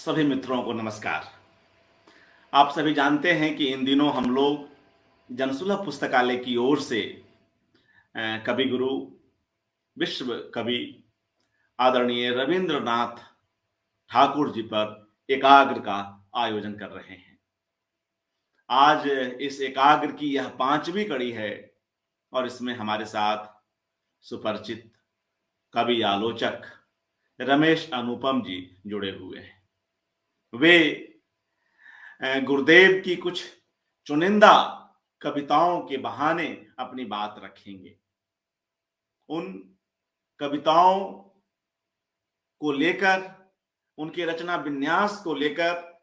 सभी मित्रों को नमस्कार। आप सभी जानते हैं कि इन दिनों हम लोग जनसुलभ पुस्तकालय की ओर से कवि गुरु विश्व कवि आदरणीय रविंद्रनाथ ठाकुर जी पर एकाग्र का आयोजन कर रहे हैं। आज इस एकाग्र की यह 5वीं कड़ी है और इसमें हमारे साथ सुपरिचित कवि आलोचक रमेश अनुपम जी जुड़े हुए हैं। वे गुरुदेव की कुछ चुनिंदा कविताओं के बहाने अपनी बात रखेंगे। उन कविताओं को लेकर, उनके रचना विन्यास को लेकर,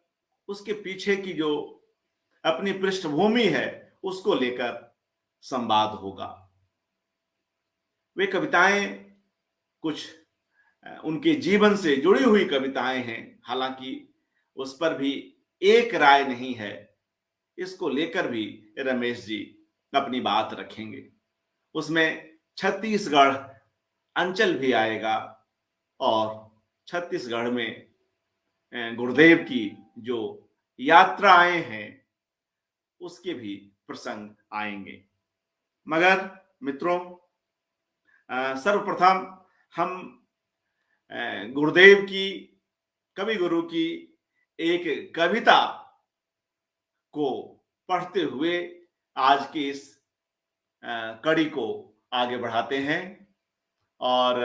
उसके पीछे की जो अपनी पृष्ठभूमि है उसको लेकर संवाद होगा। वे कविताएं कुछ उनके जीवन से जुड़ी हुई कविताएं हैं, हालांकि उस पर भी एक राय नहीं है। इसको लेकर भी रमेश जी अपनी बात रखेंगे। उसमें छत्तीसगढ़ अंचल भी आएगा और छत्तीसगढ़ में गुरुदेव की जो यात्राएं हैं उसके भी प्रसंग आएंगे। मगर मित्रों, सर्वप्रथम हम गुरुदेव की, कवि गुरु की एक कविता को पढ़ते हुए आज की इस कड़ी को आगे बढ़ाते हैं और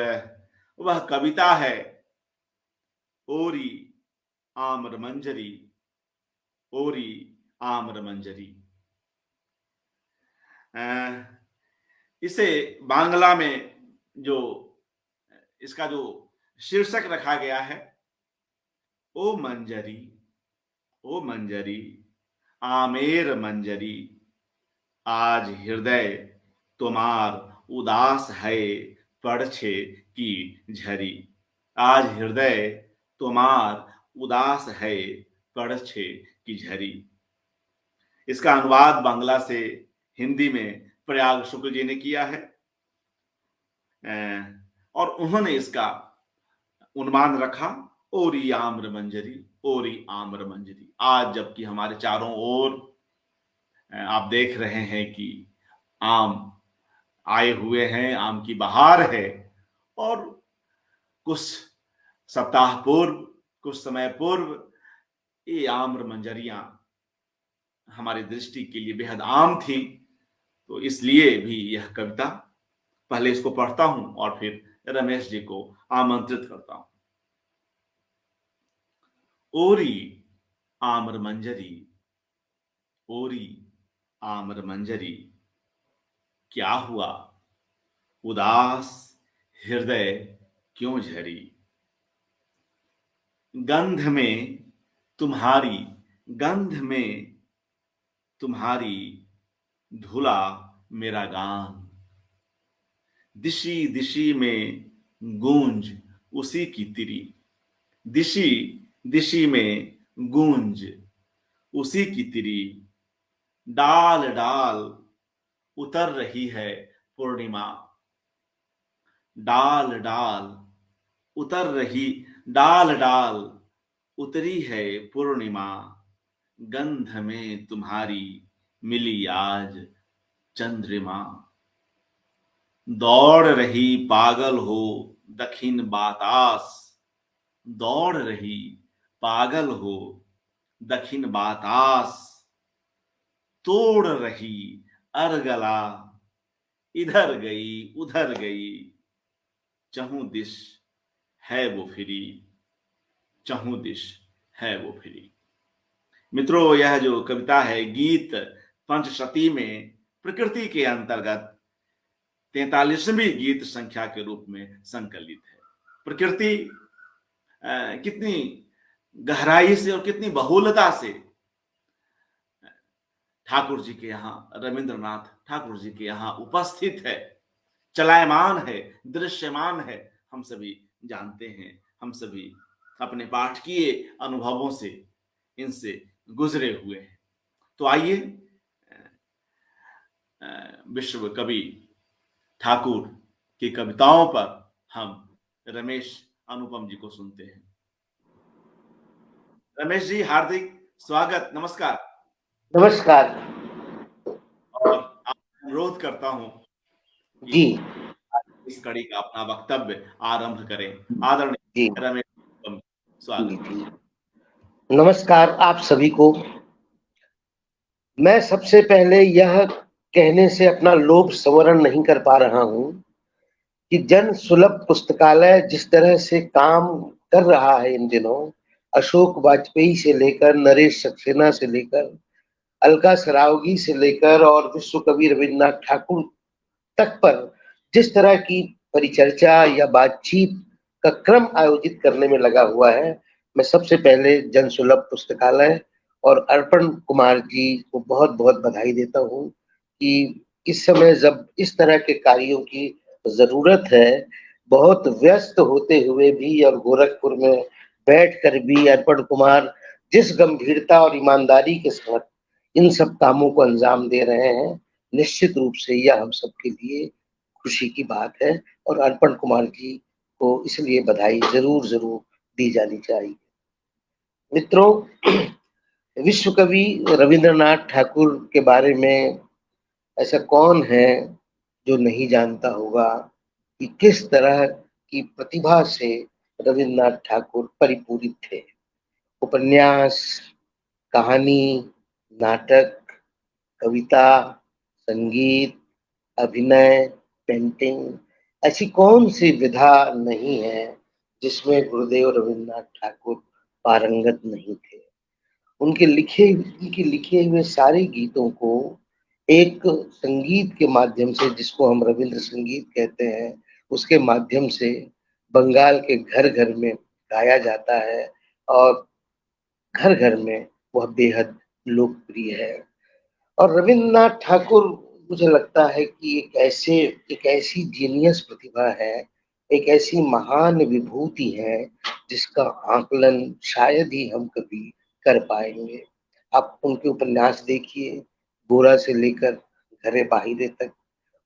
वह कविता है ओरी आम्र मंजरी, ओरी आम्र मंजरी। इसे बांग्ला में जो इसका जो शीर्षक रखा गया है, ओ मंजरी, ओ मंजरी आमेर मंजरी, आज हृदय तुम्हार उदास है पड़छे की झरी, आज हृदय तुम्हार उदास है पड़छे की झरी। इसका अनुवाद बांग्ला से हिंदी में प्रयाग शुक्ल जी ने किया है और उन्होंने इसका उन्माद रखा ओरी आम्र मंजरी, ओरी आम्र मंजरी। आज जबकि हमारे चारों ओर आप देख रहे हैं कि आम आए हुए हैं, आम की बहार है और कुछ सप्ताह पूर्व, कुछ समय पूर्व ये आम्र मंजरियां हमारी दृष्टि के लिए बेहद आम थी। तो इसलिए भी यह कविता, पहले इसको पढ़ता हूं और फिर रमेश जी को आमंत्रित करता हूं। ओरी आम्र मंजरी, ओरी आम्र मंजरी, क्या हुआ उदास हृदय क्यों झरी, गंध में तुम्हारी, गंध में तुम्हारी धुला मेरा गान, दिशी दिशी में गूंज उसी की तिरी, दिशी दिशी में गूंज उसी की तिरी, डाल डाल उतर रही है पूर्णिमा, डाल डाल उतर रही, डाल डाल उतरी है पूर्णिमा, गंध में तुम्हारी मिली आज चंद्रिमा, दौड़ रही पागल हो दक्षिण बातास, दौड़ रही पागल हो दक्षिण बातास, तोड़ रही अरगला, इधर गई उधर गई, चहुं दिश है वो फिरी, चहुं दिश है वो फिरी। मित्रों, यह जो कविता है गीत पंचशती में प्रकृति के अंतर्गत 43वीं गीत संख्या के रूप में संकलित है। प्रकृति कितनी गहराई से और कितनी बहुलता से ठाकुर जी के यहाँ, रविंद्रनाथ ठाकुर जी के यहाँ उपस्थित है, चलायमान है, दृश्यमान है, हम सभी जानते हैं। हम सभी अपने पाठकीय अनुभवों से इनसे गुजरे हुए हैं। तो आइए विश्व कवि ठाकुर की कविताओं पर हम रमेश अनुपम जी को सुनते हैं। रमेश जी, हार्दिक स्वागत, नमस्कार। नमस्कार। और आपसे अनुरोध करता हूं जी। कि इस कड़ी का अपना वक्तव्य आरंभ करें। जी। आदरणीय रमेश, जी। स्वागत। जी। नमस्कार आप सभी को। मैं सबसे पहले यह कहने से अपना लोभ संवरण नहीं कर पा रहा हूं कि जन सुलभ पुस्तकालय जिस तरह से काम कर रहा है इन दिनों, अशोक वाजपेयी से लेकर नरेश सक्सेना से लेकर अलका सरावगी से लेकर और विश्व कवि रविन्द्रनाथ ठाकुर तक पर जिस तरह की परिचर्चा या बातचीत का क्रम आयोजित करने में लगा हुआ है, मैं सबसे पहले जन सुलभ पुस्तकालय और अर्पण कुमार जी को बहुत बहुत बधाई देता हूँ कि इस समय जब इस तरह के कार्यों की जरूरत है, बहुत व्यस्त होते हुए भी और गोरखपुर में बैठकर भी अर्पण कुमार जिस गंभीरता और ईमानदारी के साथ इन सब कामों को अंजाम दे रहे हैं, निश्चित रूप से यह हम सबके लिए खुशी की बात है और अर्पण कुमार जी को इसलिए बधाई जरूर जरूर दी जानी चाहिए। मित्रों, विश्व कवि रविंद्रनाथ ठाकुर के बारे में ऐसा कौन है जो नहीं जानता होगा कि किस तरह की प्रतिभा से रविंद्रनाथ ठाकुर परिपूरित थे। उपन्यास, कहानी, नाटक, कविता, संगीत, अभिनय, पेंटिंग, ऐसी कौन सी विधा नहीं है जिसमें गुरुदेव रविन्द्रनाथ ठाकुर पारंगत नहीं थे। उनके लिखे हुए सारे गीतों को एक संगीत के माध्यम से, जिसको हम रविंद्र संगीत कहते हैं, उसके माध्यम से बंगाल के घर घर में गाया जाता है और घर घर में वह बेहद लोकप्रिय है। और रविन्द्रनाथ ठाकुर, मुझे लगता है कि एक ऐसी जीनियस प्रतिभा है, एक ऐसी महान विभूति है जिसका आकलन शायद ही हम कभी कर पाएंगे। आप उनके उपन्यास देखिए, गोरा से लेकर घरे बाहिरे तक,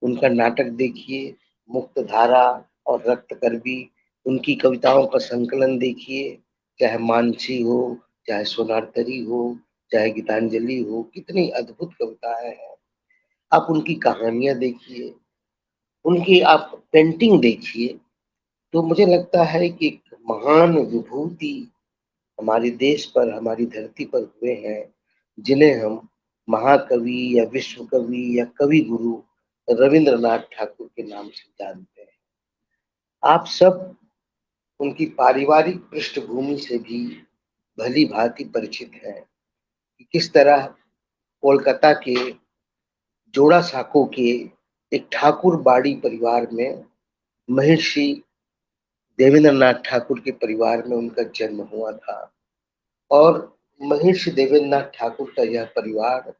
उनका नाटक देखिए, मुक्तधारा और रक्तकरबी, उनकी कविताओं का संकलन देखिए, चाहे मानसी हो, चाहे सोनारतरी हो, चाहे गीतांजलि हो, कितनी अद्भुत कविताएं हैं। आप उनकी कहानियां देखिए, उनकी आप पेंटिंग देखिए, तो मुझे लगता है कि एक महान विभूति हमारे देश पर, हमारी धरती पर हुए हैं, जिन्हें हम महाकवि या विश्व कवि या कवि गुरु रविंद्रनाथ ठाकुर के नाम से जानते हैं। आप सब उनकी पारिवारिक पृष्ठभूमि से भी भली भांति परिचित हैं कि किस तरह कोलकाता के जोड़ा साको के एक ठाकुर बाड़ी परिवार में महर्षि देवेंद्रनाथ ठाकुर के परिवार में उनका जन्म हुआ था। और महर्षि देवेंद्रनाथ ठाकुर का यह परिवार,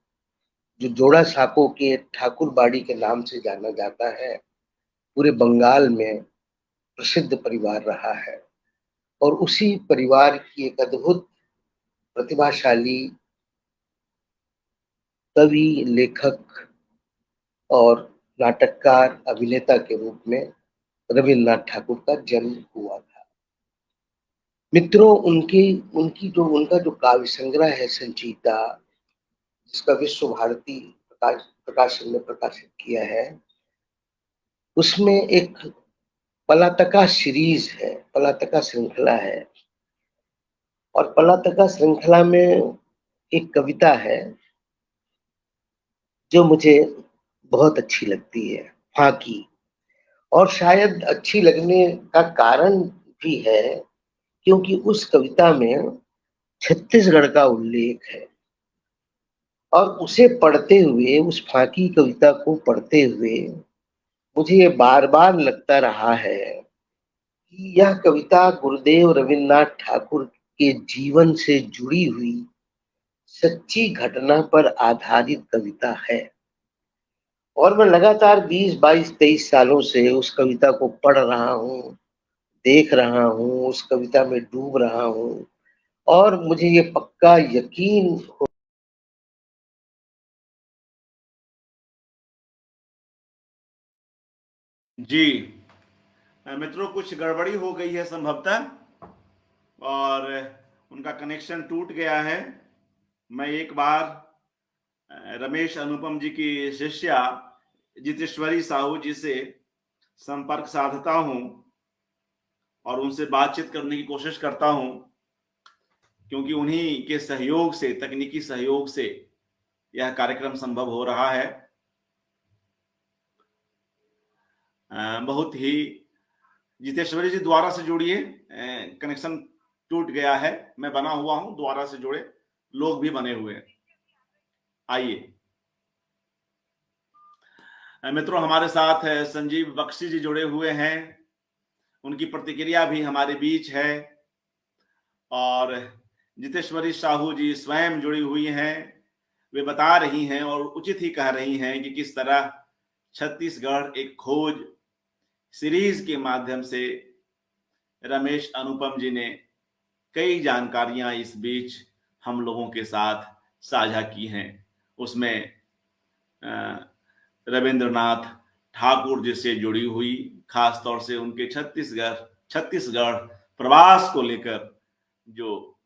जो जोड़ा साको के ठाकुर बाड़ी के नाम से जाना जाता है, पूरे बंगाल में प्रसिद्ध परिवार रहा है। और उसी परिवार की एक अद्भुत प्रतिभाशाली कवि, लेखक और नाटककार, अभिनेता के रूप में रविन्द्रनाथ ठाकुर का जन्म हुआ था। मित्रों, उनका जो काव्य संग्रह है संचिता, जिसका विश्व भारती प्रकाशन ने प्रकाशित किया है, उसमें एक पलातका सीरीज है, पलातका श्रृंखला है। और पलातका श्रृंखला में एक कविता है जो मुझे बहुत अच्छी लगती है, फाकी। और शायद अच्छी लगने का कारण भी है क्योंकि उस कविता में छत्तीसगढ़ का उल्लेख है। और उसे पढ़ते हुए, उस फाकी कविता को पढ़ते हुए, मुझे ये बार बार लगता रहा है कि यह कविता गुरुदेव रविन्द्रनाथ ठाकुर के जीवन से जुड़ी हुई सच्ची घटना पर आधारित कविता है। और मैं लगातार 20, 22, 23 सालों से उस कविता को पढ़ रहा हूँ, देख रहा हूँ, उस कविता में डूब रहा हूँ। और मुझे ये पक्का यकीन जी मित्रों, कुछ गड़बड़ी हो गई है संभवतः। और उनका कनेक्शन टूट गया है। मैं एक बार रमेश अनुपम जी की शिष्या जितेश्वरी साहू जी से संपर्क साधता हूं और उनसे बातचीत करने की कोशिश करता हूं, क्योंकि उन्हीं के सहयोग से, तकनीकी सहयोग से यह कार्यक्रम संभव हो रहा है। बहुत ही जितेश्वरी जी दोबारा से जुड़िए, कनेक्शन टूट गया है। मैं बना हुआ हूं, दोबारा से जुड़े, लोग भी बने हुए हैं। आइए मित्रों, हमारे साथ संजीव बख्शी जी जुड़े हुए हैं, उनकी प्रतिक्रिया भी हमारे बीच है। और जितेश्वरी साहू जी स्वयं जुड़ी हुई हैं, वे बता रही हैं और उचित ही कह रही हैं कि किस तरह छत्तीसगढ़ एक खोज सीरीज के माध्यम से रमेश अनुपम जी ने कई जानकारियां इस बीच हम लोगों के साथ साझा की हैं। उसमें रविंद्रनाथ ठाकुर जी से जुड़ी हुई, खासतौर से उनके छत्तीसगढ़ प्रवास को लेकर जो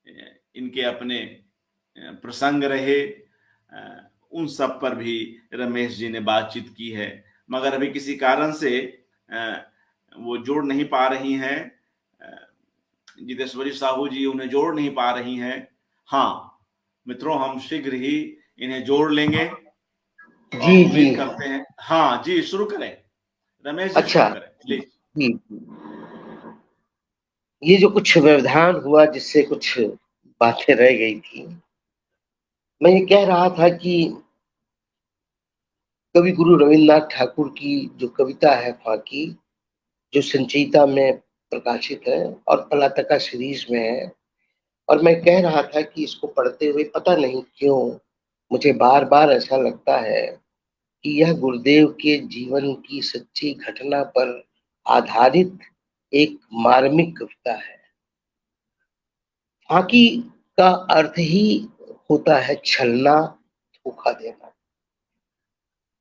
इनके अपने प्रसंग रहे, उन सब पर भी रमेश जी ने बातचीत की है। मगर अभी किसी कारण से वो जोड़ नहीं पा रही हैं, जितेश्वरी साहू जी उन्हें जोड़ नहीं पा रही हैं। हाँ मित्रों, हम शीघ्र ही इन्हें जोड़ लेंगे और जी जी। उम्मीद करते हैं। हाँ जी, शुरू करें रमेश जी, अच्छा शुरू करें प्लीज। जी, ये जो कुछ व्यवधान हुआ जिससे कुछ बातें रह गई थी, मैं ये कह रहा था कि कवि गुरु रविन्द्रनाथ ठाकुर की जो कविता है फाकी, जो संचयिता में प्रकाशित है और पलाटका सीरीज में है, और मैं कह रहा था कि इसको पढ़ते हुए पता नहीं क्यों मुझे बार बार ऐसा लगता है कि यह गुरुदेव के जीवन की सच्ची घटना पर आधारित एक मार्मिक कविता है। फाकी का अर्थ ही होता है छलना, धोखा देना।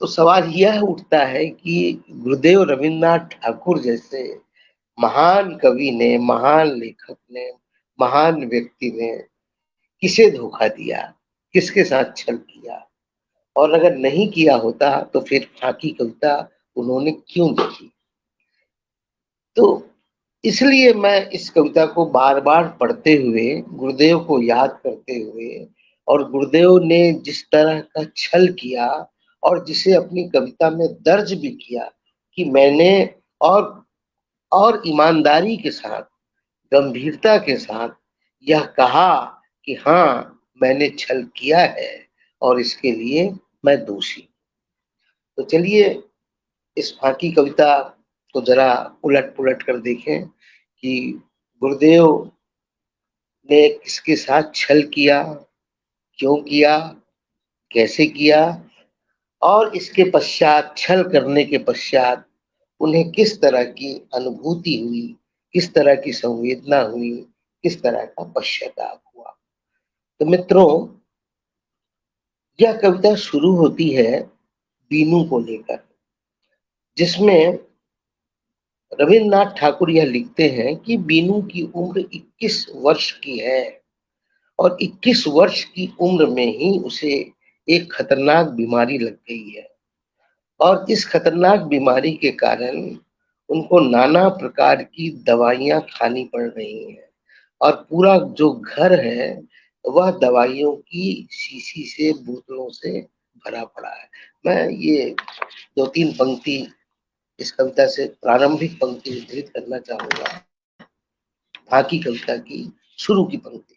तो सवाल यह उठता है कि गुरुदेव रविन्द्रनाथ ठाकुर जैसे महान कवि ने, महान लेखक ने, महान व्यक्ति ने किसे धोखा दिया, किसके साथ छल किया, और अगर नहीं किया होता तो फिर फाकी कविता उन्होंने क्यों लिखी। तो इसलिए मैं इस कविता को बार बार पढ़ते हुए, गुरुदेव को याद करते हुए, और गुरुदेव ने जिस तरह का छल किया और जिसे अपनी कविता में दर्ज भी किया कि मैंने, और ईमानदारी के साथ, गंभीरता के साथ यह कहा कि हाँ मैंने छल किया है और इसके लिए मैं दोषी। तो चलिए इस फाकी कविता को जरा उलट पुलट कर देखें कि गुरुदेव ने किसके साथ छल किया, क्यों किया, कैसे किया, और इसके पश्चात, छल करने के पश्चात उन्हें किस तरह की अनुभूति हुई, किस तरह की संवेदना हुई, किस तरह का पश्चाताप हुआ। तो मित्रों, यह कविता शुरू होती है बीनू को लेकर, जिसमें रविन्द्रनाथ ठाकुर यह लिखते हैं कि बीनू की उम्र 21 वर्ष की है और 21 वर्ष की उम्र में ही उसे एक खतरनाक बीमारी लग गई है, और इस खतरनाक बीमारी के कारण उनको नाना प्रकार की दवाइयां खानी पड़ रही हैं और पूरा जो घर है वह दवाइयों की शीशी से, बोतलों से भरा पड़ा है। मैं ये दो तीन पंक्ति इस कविता से, प्रारंभिक पंक्ति उद्धृत करना चाहूंगा, फाकी कविता की शुरू की पंक्ति।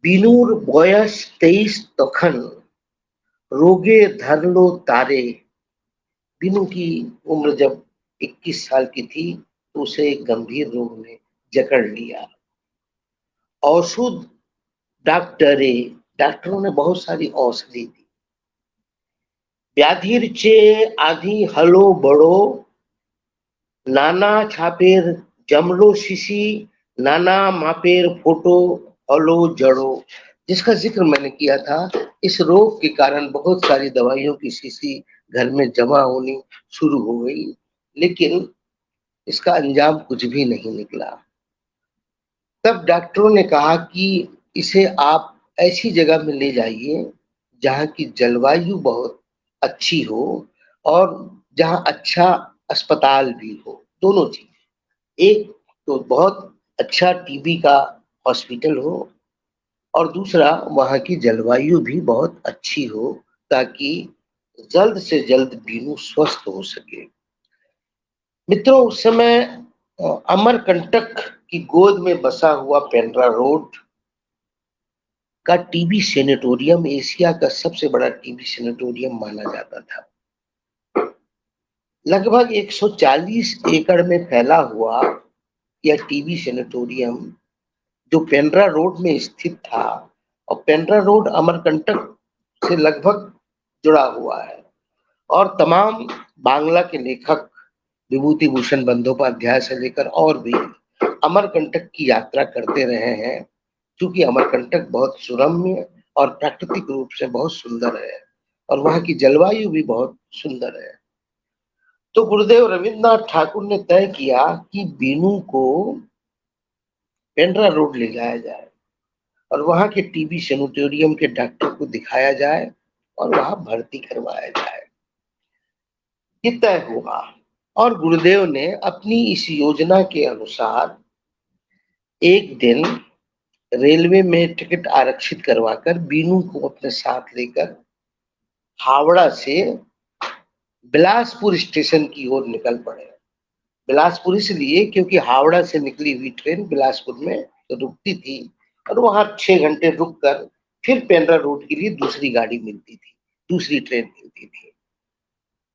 बीनूर बयस 23 तखन, रोगे धरलो तारे। बीनू की उम्र जब 21 साल की थी तो उसे एक गंभीर रोग ने जकड़ लिया। औषध डॉक्टरे, डॉक्टरों ने बहुत सारी औषधि दी। व्याधिर चे आधी हलो बड़ो, नाना छापेर जमलो शिशी, नाना मापेर फोटो हलो जड़ो। जिसका जिक्र मैंने किया था, इस रोग के कारण बहुत सारी दवाइयों की शीशी घर में जमा होनी शुरू हो गई, लेकिन इसका अंजाम कुछ भी नहीं निकला। तब डॉक्टरों ने कहा कि इसे आप ऐसी जगह में ले जाइए जहाँ की जलवायु बहुत अच्छी हो और जहाँ अच्छा अस्पताल भी हो, दोनों चीज। एक तो बहुत अच्छा टीबी का हॉस्पिटल हो और दूसरा वहाँ की जलवायु भी बहुत अच्छी हो ताकि जल्द से जल्द बीनू स्वस्थ हो सके। मित्रों, उस समय अमरकंटक की गोद में बसा हुआ पेंड्रा रोड का टीबी सेनेटोरियम एशिया का सबसे बड़ा टीबी सेनेटोरियम माना जाता था। लगभग 140 एकड़ में फैला हुआ यह टीबी सेनेटोरियम जो पेंड्रा रोड में स्थित था, और पेंड्रा रोड अमरकंटक से लगभग जुड़ा हुआ है, और तमाम बांग्ला के लेखक विभूति भूषण बंदोपाध्याय से लेकर और भी अमरकंटक की यात्रा करते रहे हैं, क्योंकि अमरकंटक बहुत सुरम्य और प्राकृतिक रूप से बहुत सुंदर है और वहाँ की जलवायु भी बहुत सुंदर है। तो गुरुदेव रविन्द्रनाथ ठाकुर ने तय किया कि बीनू को पेंड्रा रोड ले जाया जाए और वहाँ के टीबी सेनेटोरियम के डॉक्टर को दिखाया जाए और वहाँ भर्ती करवाया जाए। ये तय हुआ और गुरुदेव ने अपनी इस योजना के अनुसार एक दिन रेलवे में टिकट आरक्षित करवाकर बीनू को अपने साथ लेकर हावड़ा से बिलासपुर स्टेशन की ओर निकल पड़े। बिलासपुर इसलिए क्योंकि हावड़ा से निकली हुई ट्रेन बिलासपुर में तो रुकती थी और वहां 6 घंटे रुककर फिर पेंड्रा रोड के लिए दूसरी गाड़ी मिलती थी, दूसरी ट्रेन मिलती थी।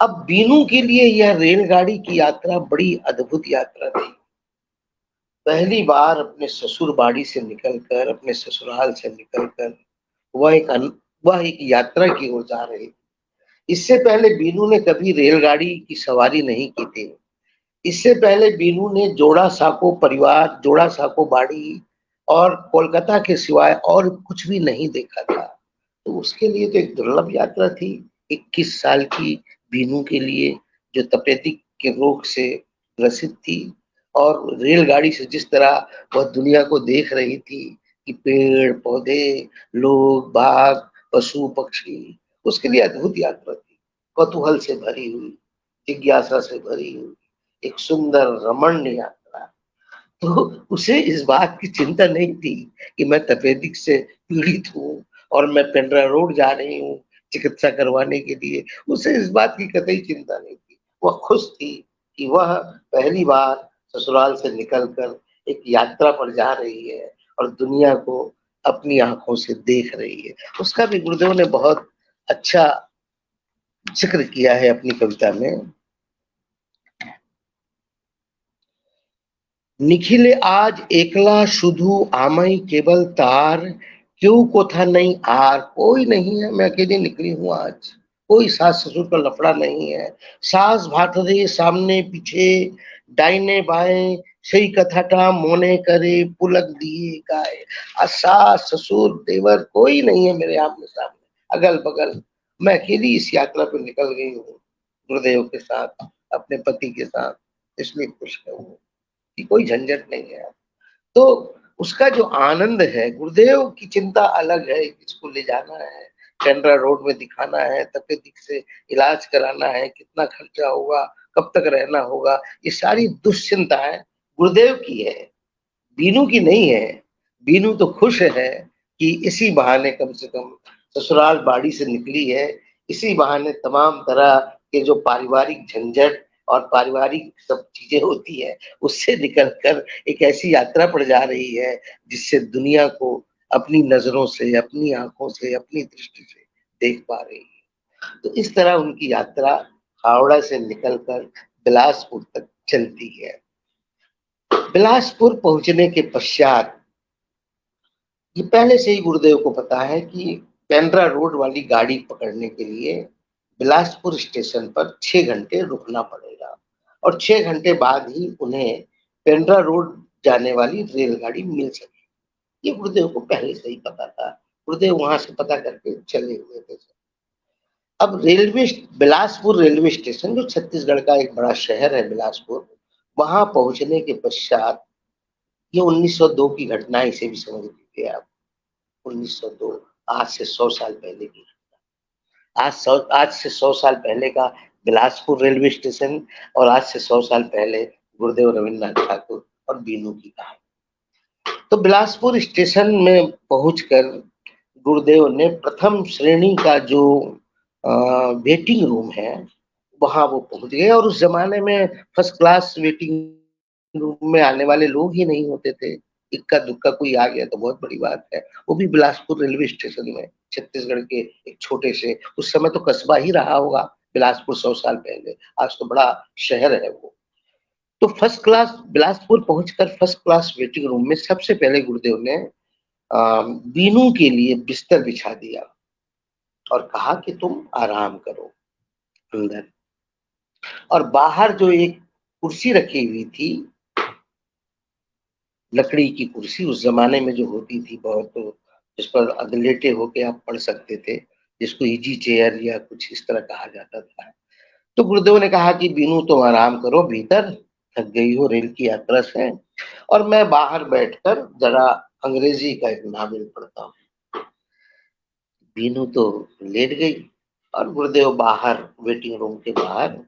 अब बीनू के लिए यह रेलगाड़ी की यात्रा बड़ी अद्भुत यात्रा थी। पहली बार अपने ससुर बाड़ी से निकलकर, अपने ससुराल से निकलकर वह एक यात्रा की ओर जा रही। इससे पहले बीनू ने कभी रेलगाड़ी की सवारी नहीं की थी। इससे पहले बीनू ने जोड़ा साको परिवार, जोड़ा साको बाड़ी और कोलकाता के सिवाय और कुछ भी नहीं देखा था। तो उसके लिए तो एक दुर्लभ यात्रा थी। 21 साल की बीनू के लिए, जो तपेदिक के रोग से ग्रसित थी और रेलगाड़ी से जिस तरह वह दुनिया को देख रही थी कि पेड़ पौधे, लोग बाग, पशु पक्षी, उसके लिए अद्भुत यात्रा थी। कौतूहल से भरी हुई, जिज्ञासा से भरी हुई एक सुंदर रमणीय यात्रा। तो उसे इस बात की चिंता नहीं थी कि मैं तपेदिक से पीड़ित हूँ और मैं पेंड्रा रोड जा रही हूँ चिकित्सा करवाने के लिए। उसे इस बात की कतई चिंता नहीं थी। वह खुश थी कि वह पहली बार ससुराल से निकलकर एक यात्रा पर जा रही है और दुनिया को अपनी आंखों से देख रही है। उसका भी गुरुदेव ने बहुत अच्छा जिक्र किया है अपनी कविता में। निखिले आज एकला शुधु आमई केवल तार, क्यों को था नहीं आर, कोई नहीं है, मैं अकेले निकली हूँ आज। कोई सास ससुर का लफड़ा नहीं है। सास भातरे सामने पीछे, डाइने बाएं सही कथाटा मोने करे पुलक दिए गाए। सास ससुर देवर कोई नहीं है मेरे आमने सामने, अगल बगल। मैं अकेली इस यात्रा पर निकल गई हूँ गुरुदेव के साथ, अपने पति के साथ, इसलिए खुश हूँ कि कोई झंझट नहीं है। तो उसका जो आनंद है, गुरुदेव की चिंता अलग है, किसको ले जाना है, पेंड्रा रोड में दिखाना है, तपेदिक से इलाज कराना है, कितना खर्चा होगा, कब तक रहना होगा, ये सारी दुश्चिंताएं गुरुदेव की है, बीनू की नहीं है। बीनू तो खुश है कि इसी बहाने कम से कम ससुराल बाड़ी से निकली है, इसी बहाने तमाम तरह के जो पारिवारिक झंझट और पारिवारिक सब चीजें होती है उससे निकलकर एक ऐसी यात्रा पर जा रही है जिससे दुनिया को अपनी नजरों से, अपनी आंखों से, अपनी दृष्टि से देख पा रही है। तो इस तरह उनकी यात्रा हावड़ा से निकलकर बिलासपुर तक चलती है। बिलासपुर पहुंचने के पश्चात ये पहले से ही गुरुदेव को पता है कि पेंड्रा रोड वाली गाड़ी पकड़ने के लिए बिलासपुर स्टेशन पर 6 घंटे रुकना पड़ेगा और 6 घंटे बाद ही उन्हें पेंड्रा रोड जाने वाली रेलगाड़ी मिल सकेगी। ये गुरुदेव को पहले से ही पता था। गुरुदेव वहां से पता करके चले हुए थे। अब बिलासपुर रेलवे स्टेशन, जो छत्तीसगढ़ का एक बड़ा शहर है बिलासपुर, वहां पहुंचने के पश्चात ये 1902 की घटना है, इसे भी समझ लीजिए आप। 1902, आज से 100 साल पहले की। आज से 100 साल पहले का बिलासपुर रेलवे स्टेशन और आज से 100 साल पहले गुरुदेव रविन्द्रनाथ ठाकुर और बीनू की कहानी। तो बिलासपुर स्टेशन में पहुंचकर गुरुदेव ने प्रथम श्रेणी का जो वेटिंग रूम है वहां वो पहुंच गए, और उस जमाने में फर्स्ट क्लास वेटिंग रूम में आने वाले लोग ही नहीं होते थे। इक्का दुक्का कोई आ गया तो बहुत बड़ी बात है, वो भी बिलासपुर रेलवे स्टेशन में, छत्तीसगढ़ के एक छोटे से, उस समय तो कस्बा ही रहा होगा बिलासपुर 100 साल पहले, आज तो बड़ा शहर है वो। तो फर्स्ट क्लास बिलासपुर पहुंचकर फर्स्ट क्लास वेटिंग रूम में सबसे पहले गुरुदेव ने बीनू के लिए बिस्तर बिछा दिया और कहा कि तुम आराम करो अंदर। और बाहर जो एक कुर्सी रखी हुई थी, लकड़ी की कुर्सी, उस जमाने में जो होती थी बहुत, जिस पर अधलेटे होके आप पढ़ सकते थे, जिसको इजी चेयर या कुछ इस तरह कहा जाता था। तो गुरुदेव ने कहा कि बीनू तुम आराम करो भीतर, थक गई हो रेल की यात्रा से, और मैं बाहर बैठकर जरा अंग्रेजी का एक नावल पढ़ता हूँ। बीनू तो लेट गई और गुरुदेव बाहर वेटिंग रूम के बाहर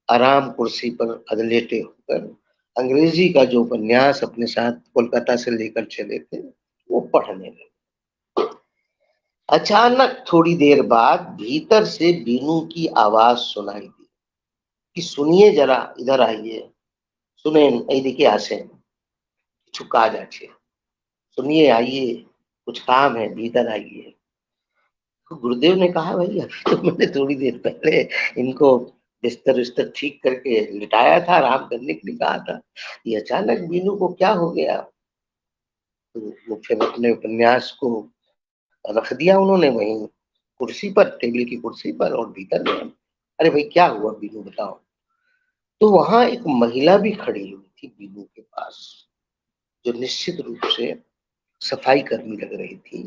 आराम कुर्सी पर अधलेटे होकर अंग्रेजी का जो उपन्यास अपने साथ कोलकाता से लेकर चले थे वो पढ़ने लगे। अचानक थोड़ी देर बाद भीतर से बीनू की आवाज सुनाई दी कि सुनिए जरा, इधर आइए, सुनें, এই দিকে আসেন, কিছু কাজ আছে, सुनिए, आइए, कुछ काम है, भीतर आइए। तो गुरुदेव ने कहा भाई अभी तो मैंने थोड़ी देर पहले इनको बिस्तर विस्तर ठीक करके लिटाया था, आराम करने के लिए कहा था, ये अचानक बीनू को क्या हो गया। तो वो फिर अपने उपन्यास को रख दिया उन्होंने वहीं कुर्सी पर, टेबल की कुर्सी पर, और भीतर गए। अरे भाई क्या हुआ बीनू बताओ। तो वहां एक महिला भी खड़ी हुई थी बीनू के पास, जो निश्चित रूप से सफाई कर्मी लग रही थी।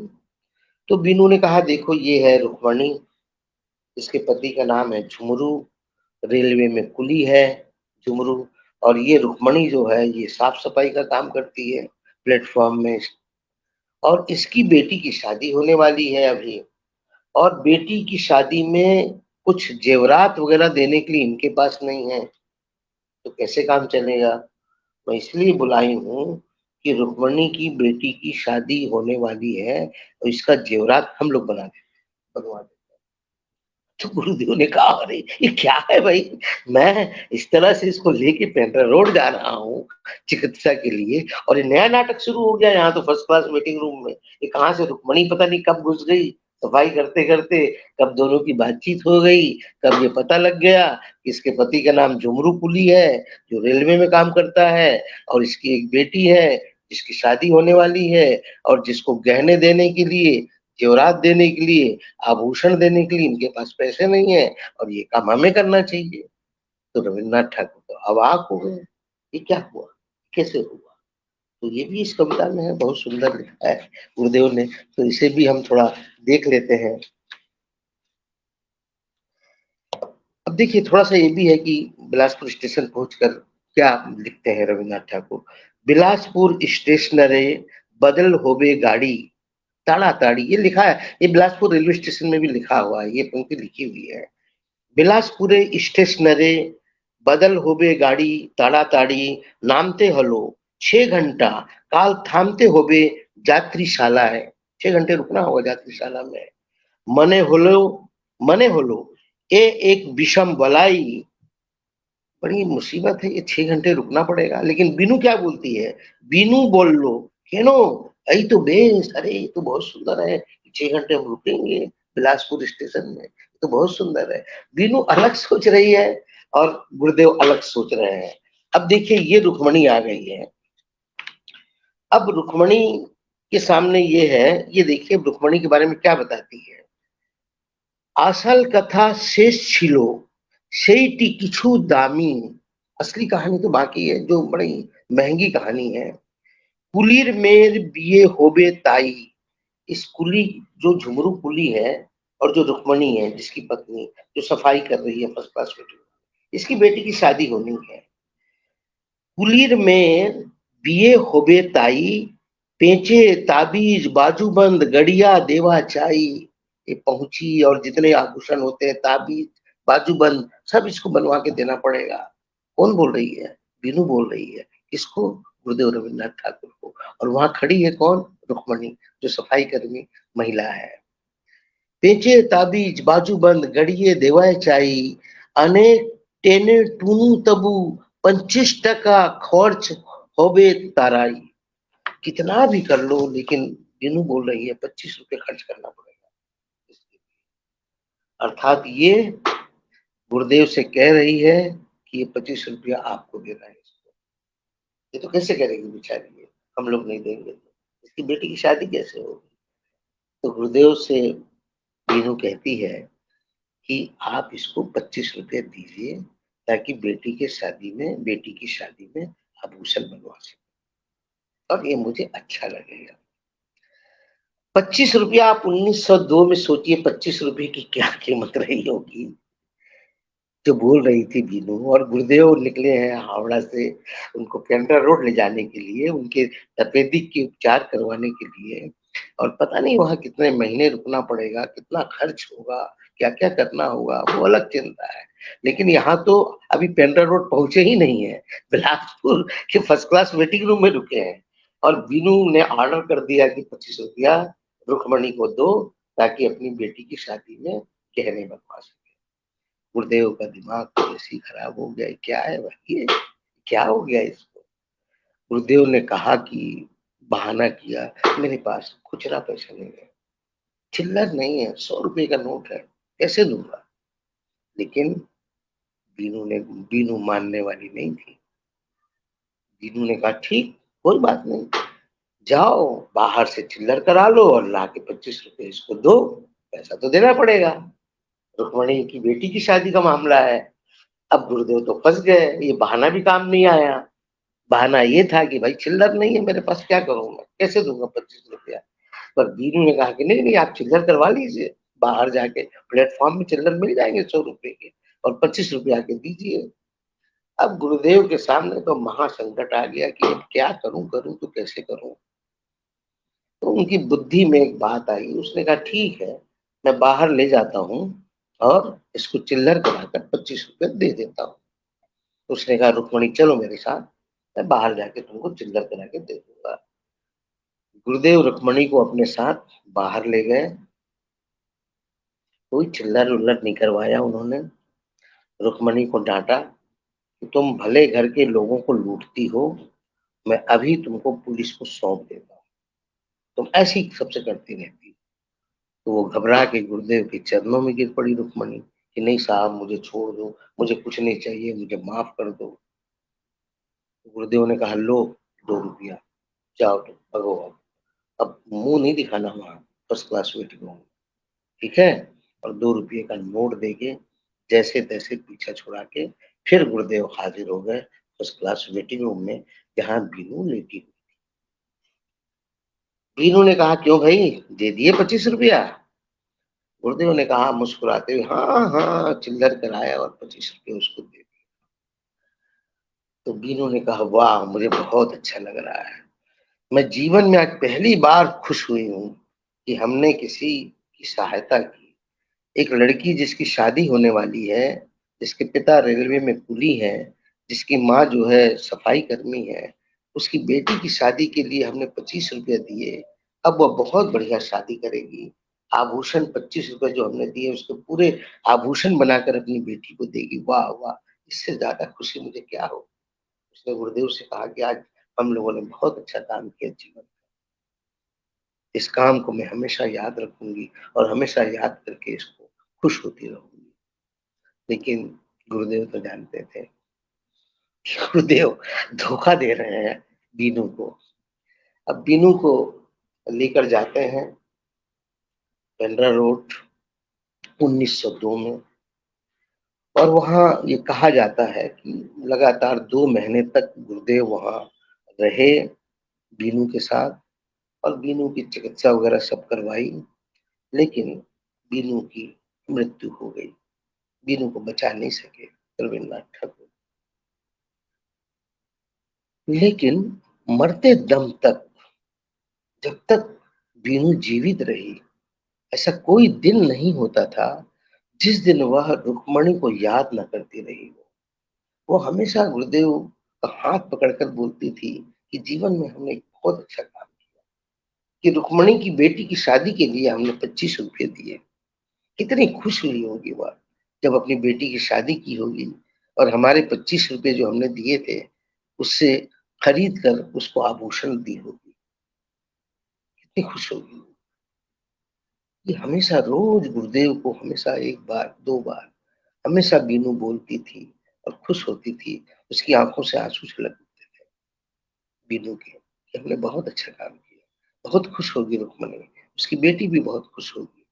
तो बीनू ने कहा देखो ये है रुक्मणी, इसके पति का नाम है झुमरू, रेलवे में कुली है झुमरू, और ये रुक्मणी जो है ये साफ सफाई का काम करती है प्लेटफॉर्म में, और इसकी बेटी की शादी होने वाली है अभी, और बेटी की शादी में कुछ जेवरात वगैरह देने के लिए इनके पास नहीं है, तो कैसे काम चलेगा। मैं इसलिए बुलाई हूँ कि रुक्मणी की बेटी की शादी होने वाली है और इसका जेवरात हम लोग बनवा देते। तो गुरुदेव ने कहा अरे ये क्या है भाई, मैं इस तरह से इसको लेके पेंड्रा रोड जा रहा हूँ चिकित्सा के लिए, और ये नया नाटक शुरू हो गया यहाँ तो फर्स्ट क्लास मीटिंग रूम में। ये कहाँ से रुक्मणी पता नहीं कब घुस गई सफाई करते करते, कब दोनों की बातचीत हो गई, कब ये पता लग गया कि इसके पति का नाम झुमरू पुली है जो रेलवे में काम करता है, और इसकी एक बेटी है जिसकी शादी होने वाली है, और जिसको गहने देने के लिए, जेवरात देने के लिए, आभूषण देने के लिए इनके पास पैसे नहीं है, और ये काम हमें करना चाहिए। तो रविन्द्रनाथ ठाकुर तो अवाक हो गए, ये क्या हुआ, कैसे हुआ। तो ये भी इस कविता में है, बहुत सुंदर लिखा है गुरुदेव ने, तो इसे भी हम थोड़ा देख लेते हैं। अब देखिए थोड़ा सा ये भी है कि बिलासपुर स्टेशन पहुंचकर क्या लिखते हैं रविन्द्रनाथ ठाकुर। बिलासपुर स्टेशन रे बदल होबे गाड़ी ताड़ाताड़ी, ये लिखा है, ये बिलासपुर रेलवे स्टेशन में भी लिखा हुआ है, ये पंक्ति लिखी हुई है। बिलासपुरे स्टेशनरे बदल होबे गाड़ी ताड़ाताड़ी, नामते हलो 6 घंटा काल थामते होबे यात्रीशाला है, 6 घंटे रुकना होगा यात्रीशाला में। मने होलो मने होलो ए एक विषम बलाई, बड़ी मुसीबत है, ये 6 घंटे रुकना पड़ेगा। लेकिन बीनू क्या बोलती है, बीनू बोल लो केनो, यही तो बेस, अरे ये तो बहुत सुंदर है, 6 घंटे हम रुकेंगे बिलासपुर स्टेशन में, तो बहुत सुंदर है। बीनू अलग सोच रही है और गुरुदेव अलग सोच रहे हैं। अब देखिए ये रुक्मणी आ गई है, अब रुक्मणी के सामने ये है, ये देखिए रुक्मणी के बारे में क्या बताती है। आसल कथा शेष छिलो সেইটি কিছু दामी, असली कहानी तो बाकी है जो बड़ी महंगी कहानी है। कुलीर मेर बिये होबे ताई, इस कुली जो झुमरू कुली है और जो रुक्मणी है जिसकी पत्नी जो सफाई कर रही है फर्स्ट क्लास बेटी, इसकी बेटी की शादी होनी है। कुलीर में बिये होबे ताई, पेंचे ताबीज बाजूबंद गड़िया देवा चाई। ये पहुंची और जितने आभूषण होते हैं, ताबीज बाजूबंद, सब इसको बनवा के देना पड़ेगा। कौन बोल रही है? बीनू बोल रही है। किसको? गुरुदेव रविन्द्रनाथ ठाकुर को। और वहां खड़ी है कौन? रुक्मणी, जो सफाई कर्मी महिला है। पेचे ताबीज बाजूबंद गड़िए देवाय चाई, अनेक टेने टूनू तबू 25 टका खर्च होबे ताराई। कितना भी कर लो, लेकिन बीनू बोल रही है 25 रुपए खर्च करना पड़ेगा। अर्थात ये गुरुदेव से कह रही है कि ये 25 रुपया आपको देना है इसको। ये तो कैसे करेगी बेचारी, ये हम लोग नहीं देंगे तो इसकी बेटी की शादी कैसे होगी? तो गुरुदेव से बीनू कहती है कि आप इसको 25 रुपये दीजिए, ताकि बेटी की शादी में आभूषण बनवा सके और ये मुझे अच्छा लगेगा। 25 रुपया आप 1902 में सोचिए, 25 रुपये की क्या कीमत रही होगी जो बोल रही थी बीनू। और गुरुदेव निकले हैं हावड़ा से उनको पेंड्रा रोड ले जाने के लिए, उनके तपेदिक के उपचार करवाने के लिए। और पता नहीं वहां कितने महीने रुकना पड़ेगा, कितना खर्च होगा, क्या क्या करना होगा, वो अलग चिंता है। लेकिन यहाँ तो अभी पेंड्रा रोड पहुंचे ही नहीं है, बिलासपुर के फर्स्ट क्लास वेटिंग रूम में रुके हैं। और बीनू ने ऑर्डर कर दिया कि 25 रुपया रुक्मणी को दो, ताकि अपनी बेटी की शादी में गहने बनवा सके। गुरुदेव का दिमाग तो ऐसे ही खराब हो गया। क्या है भाई, ये क्या हो गया इसको? गुरुदेव ने कहा कि बहाना किया, मेरे पास खुचरा पैसा नहीं है, चिल्लर नहीं है, 100 रुपए का नोट है, कैसे दूंगा? लेकिन बीनू मानने वाली नहीं थी। बीनू ने कहा ठीक, कोई बात नहीं, जाओ बाहर से चिल्लर करा लो और ला के 25 रुपए इसको दो, पैसा तो देना पड़ेगा, रुक्मणी की बेटी की शादी का मामला है। अब गुरुदेव तो फंस गए, ये बहाना भी काम नहीं आया। बहाना ये था कि भाई चिल्लर नहीं है मेरे पास, क्या करूं मैं, कैसे दूंगा 25 रुपया? पर बीनू ने कहा कि नहीं नहीं, आप चिल्लर करवा लीजिए, बाहर जाके प्लेटफॉर्म में चिल्लर मिल जाएंगे 100 रुपए के, और 25 रुपया के दीजिए। अब गुरुदेव के सामने तो महासंकट आ गया कि अब क्या करूं, करूं तो कैसे करूं? तो उनकी बुद्धि में एक बात आई, उसने कहा ठीक है, मैं बाहर ले जाता हूँ और इसको चिल्लर कराकर 25 रुपये दे देता हूँ। उसने कहा रुक्मणी चलो मेरे साथ, मैं बाहर जाके तुमको चिल्लर करा के दे दूंगा। गुरुदेव रुक्मणी को अपने साथ बाहर ले गए। कोई चिल्लर उल्लर नहीं करवाया उन्होंने। रुक्मणी को डांटा कि तुम भले घर के लोगों को लूटती हो, मैं अभी तुमको पुलिस को सौंप देता हूँ, तुम ऐसी ही सबसे करती रहती हो। तो वो घबरा के गुरुदेव के चरणों में गिर पड़ी रुक्मणी कि नहीं साहब, मुझे छोड़ दो, मुझे कुछ नहीं चाहिए, मुझे माफ कर दो। गुरुदेव ने कहा लो 2 रुपया, जाओ तुम भगो। अब मुंह नहीं दिखाना वहां फर्स्ट क्लास वेटिंग रूम, ठीक है? और 2 रुपये का नोट देके जैसे तैसे पीछा छुड़ा के फिर गुरुदेव हाजिर हो गए फर्स्ट क्लास वेटिंग रूम में, जहां बीनू लेटी हुई। बीनू ने कहा क्यों भाई, दे दिए 25 रुपया? गुरुदेव ने कहा मुस्कुराते हुए, हाँ हाँ चिल्लर कराया और 25 रुपये उसको दे दिए। तो बीनू ने कहा वाह, मुझे बहुत अच्छा लग रहा है, मैं जीवन में आज पहली बार खुश हुई हूँ कि हमने किसी की सहायता की। एक लड़की जिसकी शादी होने वाली है, जिसके पिता रेलवे में कुली हैं, जिसकी माँ जो है सफाई कर्मी है, उसकी बेटी की शादी के लिए हमने 25 रुपये दिए। अब वह बहुत बढ़िया शादी करेगी, आभूषण 25 रुपये जो हमने दिए उसके पूरे आभूषण बनाकर अपनी बेटी को देगी। वाह वाह, इससे ज्यादा खुशी मुझे क्या हो? उसने गुरुदेव से कहा कि आज हम लोगों ने बहुत अच्छा काम किया जीवन, इस काम को मैं हमेशा याद रखूंगी और हमेशा याद करके इसको खुश होती रहूंगी। लेकिन गुरुदेव तो जानते थे, गुरुदेव धोखा दे रहे हैं बीनू को। अब बीनू को लेकर जाते हैं पेंड्रा रोड 1902 में, और वहां ये कहा जाता है कि लगातार 2 महीने तक गुरुदेव वहां रहे बीनू के साथ, और बीनू की चिकित्सा वगैरह सब करवाई। लेकिन बीनू की मृत्यु हो गई, बीनू को बचा नहीं सके रविन्द्रनाथ ठाकुर। लेकिन मरते दम तक, जब तक बीनू जीवित रही, ऐसा कोई दिन नहीं होता था जिस दिन वह रुक्मणी को याद न करती रही हो। वो हमेशा गुरुदेव का हाथ पकड़कर बोलती थी कि जीवन में हमने एक बहुत अच्छा काम किया, कि रुक्मणी की बेटी की शादी के लिए हमने 25 रुपये दिए। कितनी खुश हुई होगी वह जब अपनी बेटी की शादी की होगी और हमारे 25 रुपये जो हमने दिए थे उससे खरीद कर उसको आभूषण दी होगी। कितनी खुश होगी कि हमेशा रोज गुरुदेव को हमेशा एक बार दो बार हमेशा बीनू बोलती थी और खुश होती थी। उसकी आंखों से आंसू छलकते थे बीनू के कि हमने बहुत अच्छा काम किया। बहुत खुश होगी रुक्मणी, उसकी बेटी भी बहुत खुश होगी।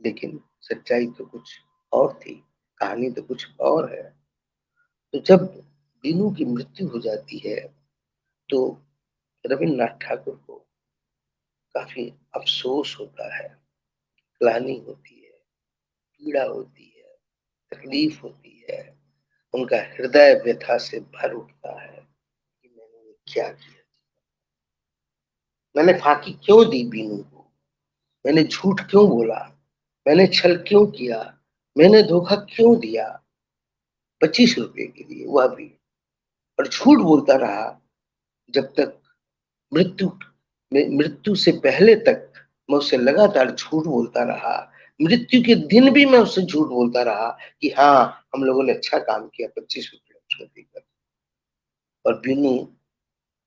लेकिन सच्चाई तो कुछ और थी, कहानी तो कुछ और है। तो जब बीनू की मृत्यु हो जाती है तो रविन्द्रनाथ ठाकुर को काफी अफसोस होता है, ग्लानि होती है, पीड़ा होती है, तकलीफ होती है। उनका हृदय व्यथा से भर उठता है कि मैंने ये क्या किया, मैंने फांकी क्यों दी बीनू को, मैंने झूठ क्यों बोला, मैंने छल क्यों किया, मैंने धोखा क्यों दिया 25 रुपए के लिए, वह भी और झूठ बोलता रहा जब तक मृत्यु मृत्यु से पहले तक मैं उससे लगातार झूठ बोलता रहा। मृत्यु के दिन भी मैं उससे झूठ बोलता रहा कि हाँ हम लोगों ने अच्छा काम किया 25 रुपए उसको देकर। और बीनू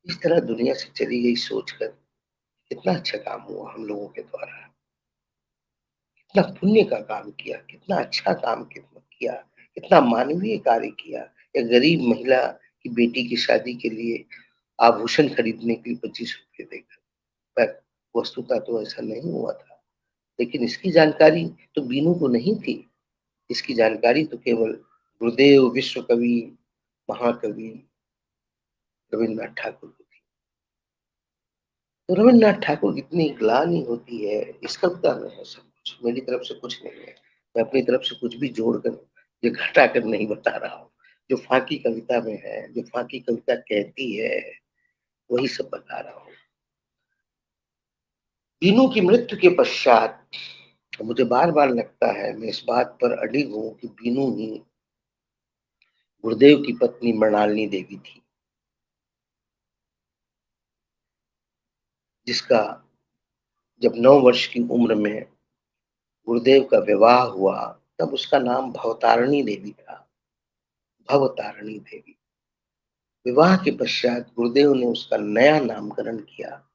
इस तरह दुनिया से चली गई सोचकर कितना अच्छा काम हुआ हम लोगों के द्वारा, कितना पुण्य का काम किया, कितना अच्छा काम किया, कितना मानवीय कार्य किया। एक गरीब महिला की बेटी की शादी के लिए आभूषण खरीदने के लिए 25 रुपए देकर, पर वस्तुतः तो ऐसा नहीं हुआ था। लेकिन इसकी जानकारी तो बीनू को नहीं थी। इसकी जानकारी तो केवल गुरुदेव, विश्व कवि, महाकवि रविन्द्रनाथ ठाकुर को थी। तो रविन्द्रनाथ ठाकुर की इतनी ग्लानि होती है इस कविता में है सब कुछ। मेरी तरफ से कुछ नहीं है, मैं अपनी तरफ से कुछ भी जोड़कर ये घटाकर नहीं बता रहा हूँ। जो फाकी कविता में है, जो फाकी कविता कहती है, वही सब बता रहा हूँ। बीनू की मृत्यु के पश्चात मुझे बार बार लगता है, मैं इस बात पर अडिग हूँ कि बीनू ही गुरुदेव की पत्नी मृणालिनी देवी थी, जिसका जब 9 वर्ष की उम्र में गुरुदेव का विवाह हुआ तब उसका नाम भवतारिणी देवी था। भवतारिणी देवी। विवाह के पश्चात गुरुदेव ने उसका नया नामकरण किया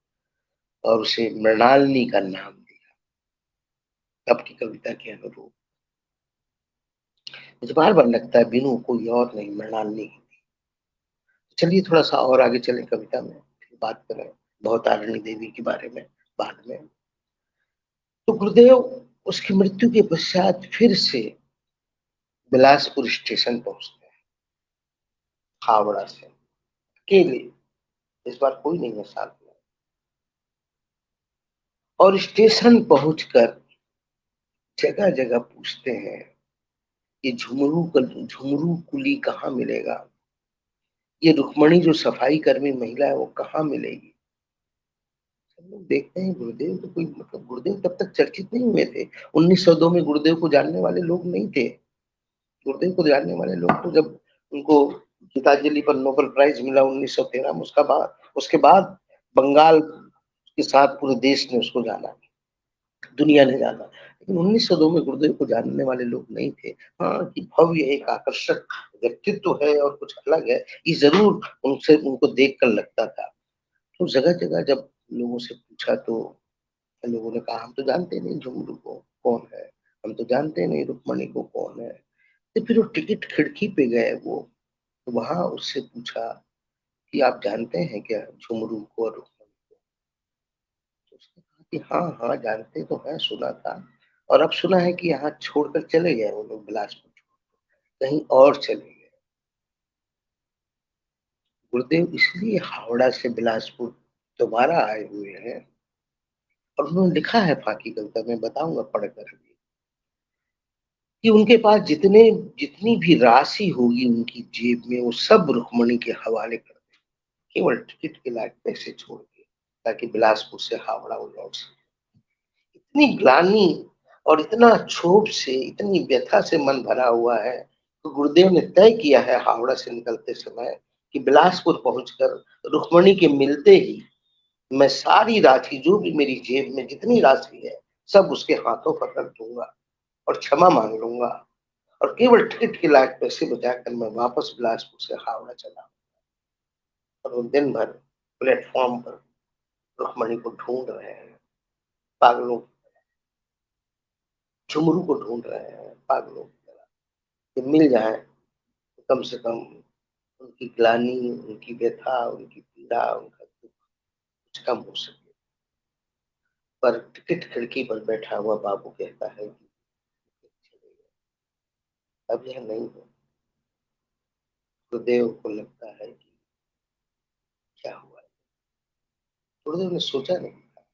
और उसे मृणालिनी का नाम दिया, तब की कविता के अनुरूप। मुझे बार बार लगता है बीनू कोई और नहीं, मृणालिनी। चलिए थोड़ा सा और आगे चले कविता में, फिर बात करें भवतारिणी देवी के बारे में बाद में। तो गुरुदेव उसकी मृत्यु के पश्चात फिर से बिलासपुर स्टेशन पहुंचते हैं, हावड़ा से अकेले। इस बार कोई नहीं है साथ में। और स्टेशन पहुंचकर जगह जगह पूछते हैं कि झुमरू कुली कहाँ मिलेगा, ये रुक्मणी जो सफाई कर्मी महिला है वो कहाँ मिलेगी। सब लोग देखते हैं गुरुदेव तो कोई मतलब गुरुदेव तब तक चर्चित नहीं हुए थे। 1902 में गुरुदेव को जानने वाले लोग नहीं थे। गुरुदेव को जानने वाले लोग तो जब उनको गीतांजलि पर नोबेल प्राइज मिला 1913 में, उसके बाद बंगाल के साथ पूरे देश ने उसको जाना, दुनिया ने जाना। लेकिन 1902 में गुरुदेव को जानने वाले लोग नहीं थे। हाँ कि भव्य एक आकर्षक व्यक्तित्व है और कुछ अलग है, ये जरूर उनसे उनको देख कर लगता था। तो जगह जगह जब लोगों से पूछा तो लोगों ने कहा हम तो जानते नहीं झुमरू को कौन है, हम तो जानते नहीं रुक्मणी को कौन है। तो फिर वो टिकट खिड़की पे गए वो, तो वहां उससे पूछा कि आप जानते हैं क्या झुमरू को और रुक्मणी को। तो उसने कहा कि हाँ हाँ जानते तो हैं, सुना था। और अब सुना है कि यहाँ छोड़कर चले गए वो लोग, बिलासपुर कहीं और चले गए। गुरुदेव इसलिए हावड़ा से बिलासपुर दोबारा आए हुए हैं। और उन्होंने लिखा है फाकी कविता में, बताऊंगा पढ़कर अभी, कि उनके पास जितनी भी राशि होगी उनकी जेब में वो सब रुक्मणी के हवाले कर दे, केवल टिकट के लायक पैसे छोड़ के, ताकि बिलासपुर से हावड़ा वो लौट सके। इतनी ग्लानि और इतना क्षोभ से, इतनी व्यथा से मन भरा हुआ है, तो गुरुदेव ने तय किया है हावड़ा से निकलते समय कि बिलासपुर पहुंचकर रुक्मणी के मिलते ही मैं सारी राशि, जो भी मेरी जेब में जितनी राशि है, सब उसके हाथों पर रख दूंगा और क्षमा मांग लूंगा, और केवल टिकट के लायक पैसे बचाकर मैं वापस बिलासपुर से हावड़ा चला। और वो दिन भर प्लेटफॉर्म पर रुक्मणी को ढूंढ रहे हैं, पागलों, झुमरू को ढूंढ रहे हैं पागलों की तरह, कि मिल जाए तो कम से कम उनकी ग्लानि, उनकी व्यथा, उनकी पीड़ा, उनका दुख कुछ कम हो सके। पर टिकट खिड़की पर बैठा हुआ बाबू कहता है कि अब यह नहीं है। गुरुदेव को लगता है कि क्या हुआ। गुरुदेव ने सोचा नहीं था,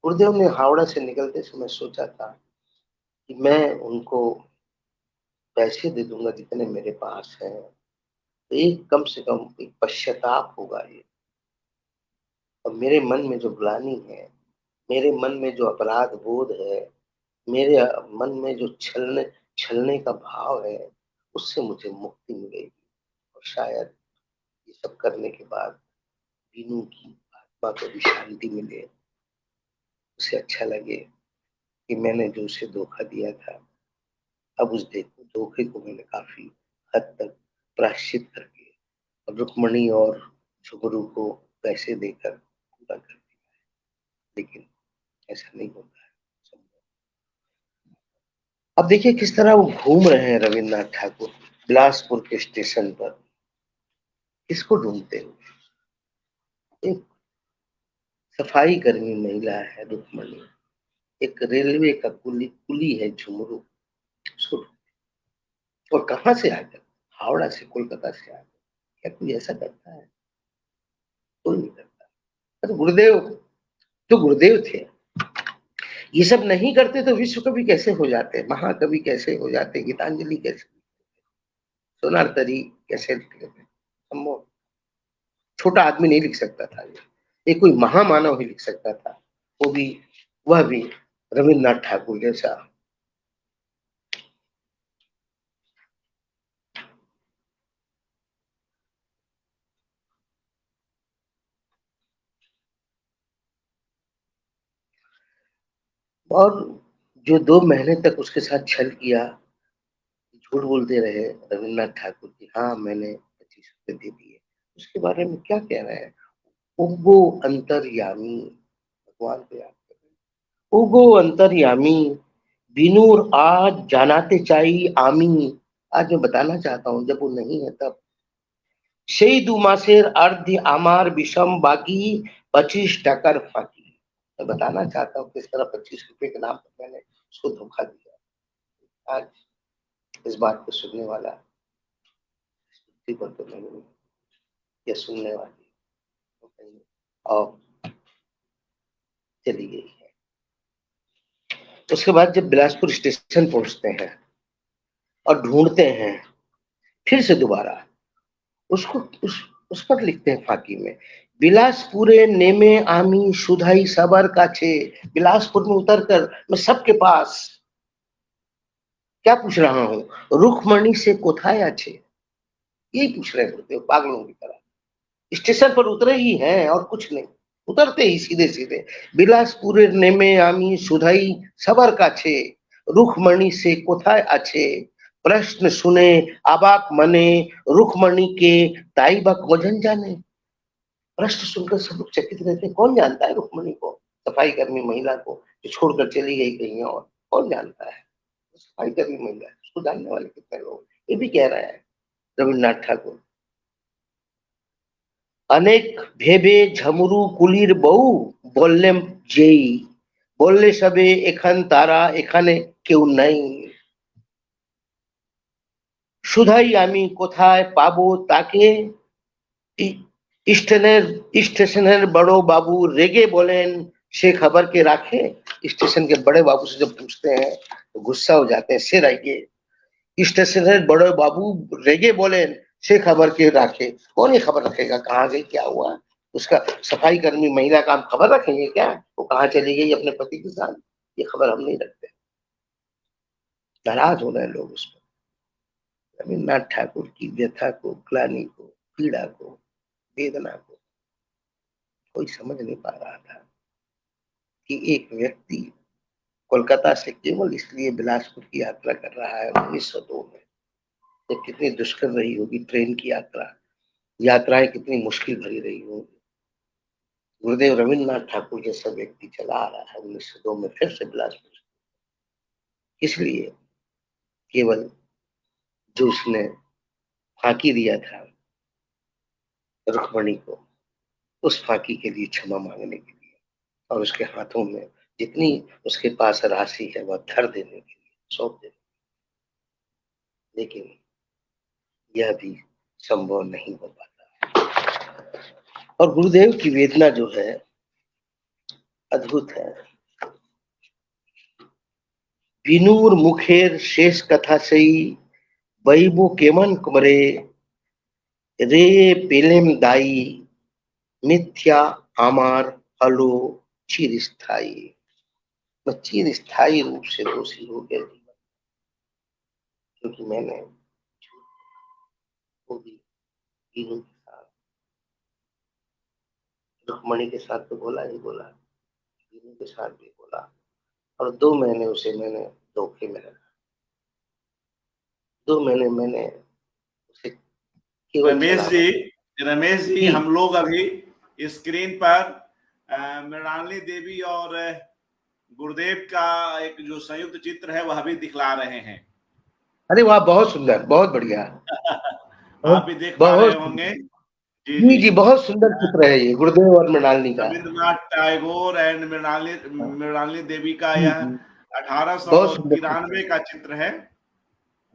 गुरुदेव ने हावड़ा से निकलते समय सोचा था कि मैं उनको पैसे दे दूंगा जितने मेरे पास है, तो एक कम से कम एक पश्चाताप होगा ये, और मेरे मन में जो ग्लानि है, मेरे मन में जो अपराध बोध है, मेरे मन में जो छलने छलने का भाव है, उससे मुझे मुक्ति मिलेगी। और शायद ये सब करने के बाद बीनू की आत्मा को भी शांति मिले, उसे अच्छा लगे कि मैंने जो उसे धोखा दिया था, अब उस धोखे को मैंने काफी हद तक प्रायश्चित करके अब रुक्मणी और झुगरू को पैसे देकर पूरा कर दिया है। लेकिन ऐसा नहीं होता है। अब देखिए किस तरह वो घूम रहे हैं रविन्द्रनाथ ठाकुर बिलासपुर के स्टेशन पर, किसको ढूंढते हुए। एक सफाई कर्मी महिला है रुक्मणी, एक रेलवे का कुली है झुमरू, उसको ढूंढते। और कहाँ से आकर, हावड़ा से, कोलकाता से आकर। क्या कोई ऐसा करता है? कोई नहीं करता। अरे गुरुदेव तो गुरुदेव थे, ये सब नहीं करते तो विश्व कवि कैसे हो जाते, महाकवि कैसे हो जाते, गीतांजलि कैसे, सोनार तरी कैसे लिखते। संभव, छोटा आदमी नहीं लिख सकता था ये कोई महामानव ही लिख सकता था, वो भी, वह भी रविन्द्रनाथ ठाकुर जैसा। और जो 2 महीने तक उसके साथ छल किया, झूठ बोलते रहे रविन्द्रनाथ ठाकुर की, हाँ मैंने 25 रुपए दे दिए, उसके बारे में क्या कह रहे हैं। उगो अंतर्यामी, भगवान को याद कर रहे हैं। उगो अंतर्यामी बिनूर आज जानाते चाहिए आमी। आज मैं बताना चाहता हूँ, जब वो नहीं है तब, সেই 2 মাসের अर्ध आमार विषम बाकी 25 টাকার फाकी। मैं बताना चाहता हूँ किस तरह 25 रुपए के नाम पर मैंने उसको धोखा दिया। आज इस बात को सुनने वाला पर तो नहीं, या सुनने वाली और चली गई है। उसके बाद जब बिलासपुर स्टेशन पहुंचते हैं और ढूंढते हैं फिर से दोबारा उसको, उस पर लिखते हैं फाकी में, बिलासपुरे नेमे आमी सुधाई सबर काछे। बिलासपुर में उतरकर मैं सबके पास क्या पूछ रहा हूँ, रुक्मणी से कोथाय आछे, यही पूछ रहे होते हो पागलों की तरह। स्टेशन पर उतरे ही हैं और कुछ नहीं, उतरते ही सीधे सीधे, बिलासपुरे नेमे आमी सुधाई सबर काछे, रुक्मणी से कोथाय आछे, प्रश्न सुने अबाक मने, रुक्मणी के ताई बा कौन जाने। प्रश्न सुनकर सब लोग चकित रहते हैं, कौन जानता है रुक्मणी को, सफाई कर्मी महिला को जो छोड़कर चली गई कहीं और, कौन जानता है। सफाई कर्मी महिला है, उसको जानने वाले कितने लोग, ये भी कह रहा है रविन्द्रनाथ ठाकुर। अनेक भेबे झमुरु कुलिर बউ বললেম যেই, বললে সবে এখান তারা এখানে কেউ নাই, শুধাই আমি কোথায় পাবো তাকে, स्टेशनर बड़ो बाबू रेगे बोलेन से खबर के राखे। स्टेशन के बड़े बाबू से जब पूछते हैं तो गुस्सा हो जाते हैं, से रहिए। स्टेशनर बड़े बाबू रेगे बोलेन से खबर के रखे, कौन ही खबर रखेगा कहाँ गई क्या हुआ? उसका सफाई कर्मी महिला का हम खबर रखेंगे क्या, वो कहाँ चली गई अपने पति के साथ? ये खबर हम नहीं रखते। नाराज हो रहे हैं लोग उस पर। रविन्द्रनाथ ठाकुर की व्यथा को, ग्लानि को, पीड़ा को, वेदना को कोई समझ नहीं पा रहा था कि एक व्यक्ति कोलकाता से केवल इसलिए बिलासपुर की यात्रा कर रहा है 1902 में, तो कितनी दुष्कर रही होगी ट्रेन की यात्रा, यात्राएं कितनी मुश्किल भरी रही होगी। गुरुदेव रविन्द्रनाथ ठाकुर जैसा व्यक्ति चला आ रहा है 1902 में फिर से बिलासपुर, इसलिए केवल जो उसने फांकी दिया था रुक्मणी को, उस फांकी के लिए क्षमा मांगने के लिए, और उसके हाथों में जितनी उसके पास राशि है वह धर देने के लिए, सौंप देने, लेकिन यह भी संभव नहीं हो पाता। और गुरुदेव की वेदना जो है अद्भुत है। विनूर मुखेर शेष कथा सही बैबो केमन कुमरे रे पेलेम दाई मिथ्या आमार हलो चिरस्थाई। मैं चिरस्थाई रूप से दोषी हो गया जीवन, क्योंकि मैंने वो भी तीनों के साथ, रुक्मणी के साथ तो बोला ही बोला, तीनों के साथ भी बोला, और 2 महीने उसे मैंने धोखे में रखा। 2 महीने मैंने उसे केवल रमेश चला जी, रमेश जी, जी हम लोग अभी स्क्रीन पर मृणालिनी देवी और गुरुदेव का एक जो संयुक्त चित्र है वह भी दिखला रहे हैं। अरे वाह, बहुत सुंदर, बहुत बढ़िया। आप भी देख पा रहे बहुत होंगे। जी जी जी। जी, बहुत सुंदर चित्र है ये गुरुदेव और मृणालिनी का। रविंद्रनाथ टैगोर एंड मृणालिनी देवी का जी यह जी, बहुत सुंदर चित्र 1893 है। का चित्र है।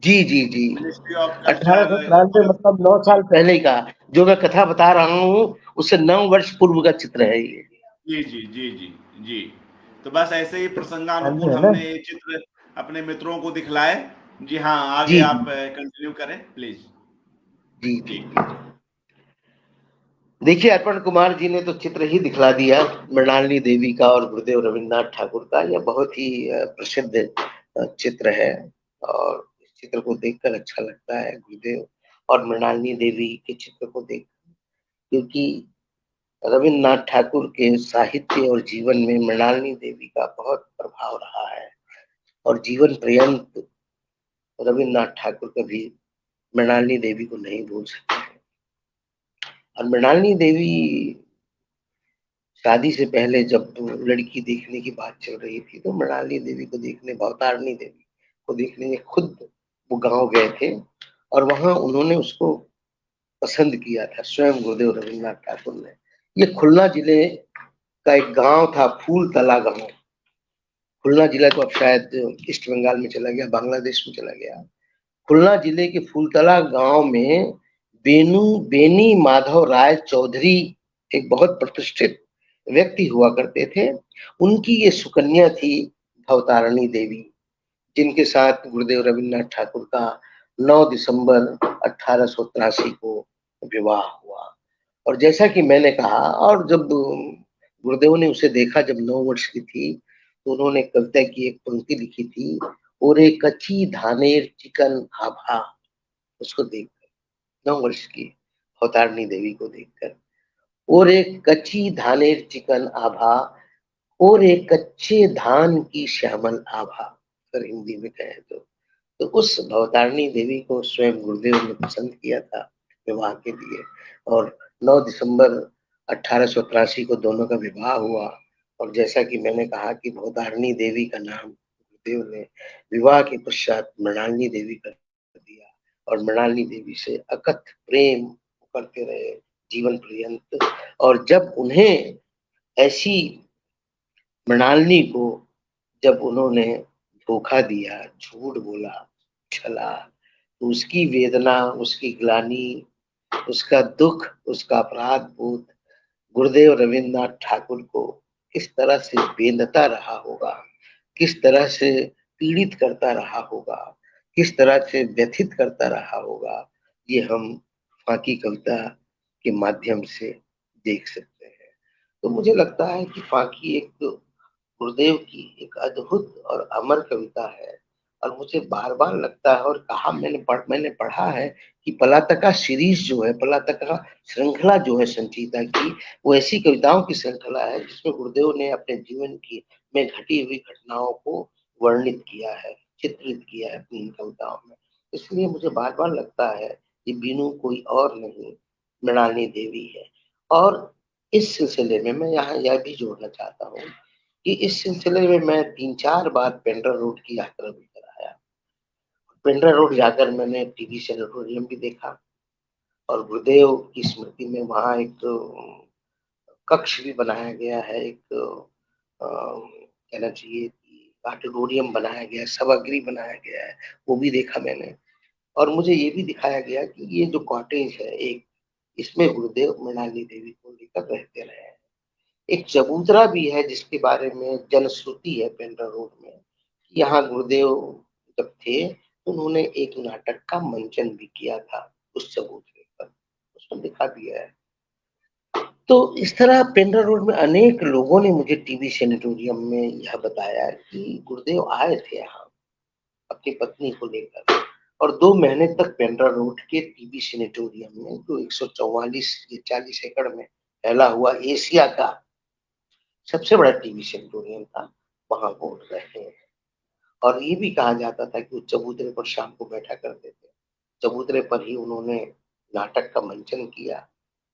जी जी जी, मिनिस्ट्री ऑफ कल्चर 1893 मतलब 9 साल पहले का, जो मैं कथा बता रहा हूँ उससे 9 वर्ष पूर्व का चित्र है ये। जी जी जी जी जी। तो बस ऐसे ही जानते प्रसंगानुकूल हैं ना? हमने ये चित्र अपने मित्रों को दिखलाए। जी हाँ, आगे जी आप जी कंटिन्यू करें प्लीज। जी जी। जी देखिए, अर्पण कुमार जी ने तो चित्र ही दिखला दिया मृणालिनी देवी का और गुरुदेव रविन्द्रनाथ ठाकुर का। यह बहुत ही प्रसिद्ध चित्र है, और इस चित्र को देखकर अच्छा लगता है गुरुदेव और मृणालिनी देवी के चित्र को देख, क्योंकि रविन्द्रनाथ ठाकुर के साहित्य और जीवन में मृणालिनी देवी का बहुत प्रभाव रहा है, और जीवन पर्यंत रविन्द्रनाथ ठाकुर कभी मृणालिनी देवी को नहीं भूल सकते हैं। और मृणालिनी देवी शादी से पहले जब लड़की देखने की बात चल रही थी, तो मृणालिनी देवी को देखने, भवतारिणी देवी को देखने खुद वो गांव गए थे, और वहां उन्होंने उसको पसंद किया था, स्वयं गुरुदेव रविन्द्रनाथ ठाकुर ने। ये खुलना जिले का एक गांव था, फूलतला गांव। खुलना जिला तो अब शायद ईस्ट बंगाल में चला गया, बांग्लादेश में चला गया। खुलना जिले के फूलतला गांव में बेनी माधव राय चौधरी एक बहुत प्रतिष्ठित व्यक्ति हुआ करते थे। उनकी ये सुकन्या थी भवतारिणी देवी, जिनके साथ गुरुदेव रविन्द्रनाथ ठाकुर का 9 दिसंबर 1883 को विवाह हुआ। और जैसा कि मैंने कहा, और जब गुरुदेव ने उसे देखा जब 9 वर्ष की थी, तो उन्होंने कविता की एक पंक्ति लिखी थी, और एक कच्ची धानेर चिकन आभा, उसको देखकर, 9 वर्ष की अवतारिणी देवी को देखकर, और एक कच्ची धानेर चिकन आभा, और एक कच्चे धान की श्यामल आभा, अगर हिंदी में कहें तो उस भवतारिणी देवी को स्वयं गुरुदेव ने पसंद किया था विवाह के लिए। और 9 दिसंबर 1883 को दोनों का विवाह हुआ। और जैसा कि मैंने कहा कि भवतारिणी देवी का नाम गुरुदेव ने विवाह के पश्चात मृणालिनी देवी कर दिया, और मृणालिनी देवी से अकथ प्रेम करते रहे जीवन पर्यंत। और जब उन्हें ऐसी मृणालिनी को जब उन्होंने धोखा दिया, झूठ बोला, छला, तो उसकी वेदना, उसकी ग्लानि, उसका दुख, उसका अपराध बोध गुरुदेव रविन्द्रनाथ ठाकुर को किस तरह से बेंधता रहा होगा, किस तरह से पीड़ित करता रहा होगा, किस तरह से व्यथित करता रहा होगा, ये हम फाकी कविता के माध्यम से देख सकते हैं। तो मुझे लगता है कि फाकी एक गुरुदेव की एक अद्भुत और अमर कविता है, और मुझे बार-बार लगता है और कहा मैंने पढ़ा है कि पलातका सीरीज जो है, पलातका श्रृंखला जो है संचयिता की, वो ऐसी कविताओं की श्रृंखला है जिसमें गुरुदेव ने अपने जीवन की में घटी हुई घटनाओं को वर्णित किया है, चित्रित किया है अपनी इन कविताओं में। इसलिए मुझे बार-बार लगता है कि बीनू कोई और नहीं, मृणालिनी देवी है। और इस सिलसिले में मैं यहाँ यह भी जोड़ना चाहता हूँ कि इस सिलसिले में मैं 3-4 बार पेंड्रा रोड की यात्रा भी कर आया। पेंड्रा रोड जाकर मैंने टीबी सैनिटोरियम भी देखा, और गुरुदेव की स्मृति में वहाँ एक कक्ष भी बनाया गया है, एक कहना चाहिए कि ऑडिटोरियम बनाया गया है, सभागृह बनाया गया है, वो भी देखा मैंने। और मुझे ये भी दिखाया गया कि ये जो कॉटेज है एक, इसमें गुरुदेव मृणालिनी देवी को लेकर रहते रहे हैं। एक चबूतरा भी है जिसके बारे में जनश्रुति है पेंड्रा रोड में, कि यहाँ गुरुदेव जब थे तो उन्होंने एक नाटक का मंचन भी किया था उस चबूतरे पर, उसमें दिखा दिया है। तो इस तरह पेंड्रा रोड में अनेक लोगों ने मुझे टीबी सैनिटोरियम में यह बताया कि गुरुदेव आए थे यहाँ अपनी पत्नी को लेकर, और 2 महीने तक पेंड्रा रोड के टीबी सैनिटोरियम में, जो 144 या 40 एकड़ में फैला हुआ एशिया का सबसे बड़ा टीबी सैनिटोरियम था, वहां वो रहे। और ये भी कहा जाता था कि वो चबूतरे पर शाम को बैठा करते थे, चबूतरे पर ही उन्होंने नाटक का मंचन किया।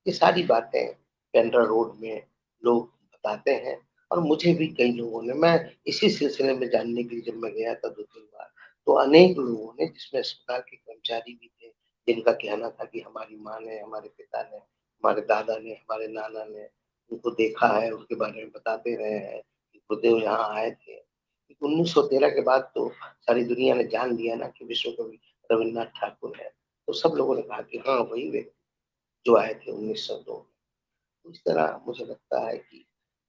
ये सारी बातें पेंड्रा रोड में लोग बताते हैं, और मुझे भी कई लोगों ने, मैं इसी सिलसिले में जानने के लिए जब मैं गया था 2-3 बार, तो अनेक लोगों ने, जिसमें अस्पताल के कर्मचारी भी थे, जिनका कहना था कि हमारी माँ ने, हमारे पिता ने, हमारे दादा ने, हमारे नाना ने उनको देखा है, उनके बारे में बताते रहे हैं कि गुरुदेव यहाँ आए थे। 1913 के बाद तो सारी दुनिया ने जान लिया ना कि विश्व कवि रविन्द्रनाथ ठाकुर है, तो सब लोगों ने कहा कि हाँ वही व्यक्ति जो आए थे 1902 में। तो इस तरह मुझे लगता है कि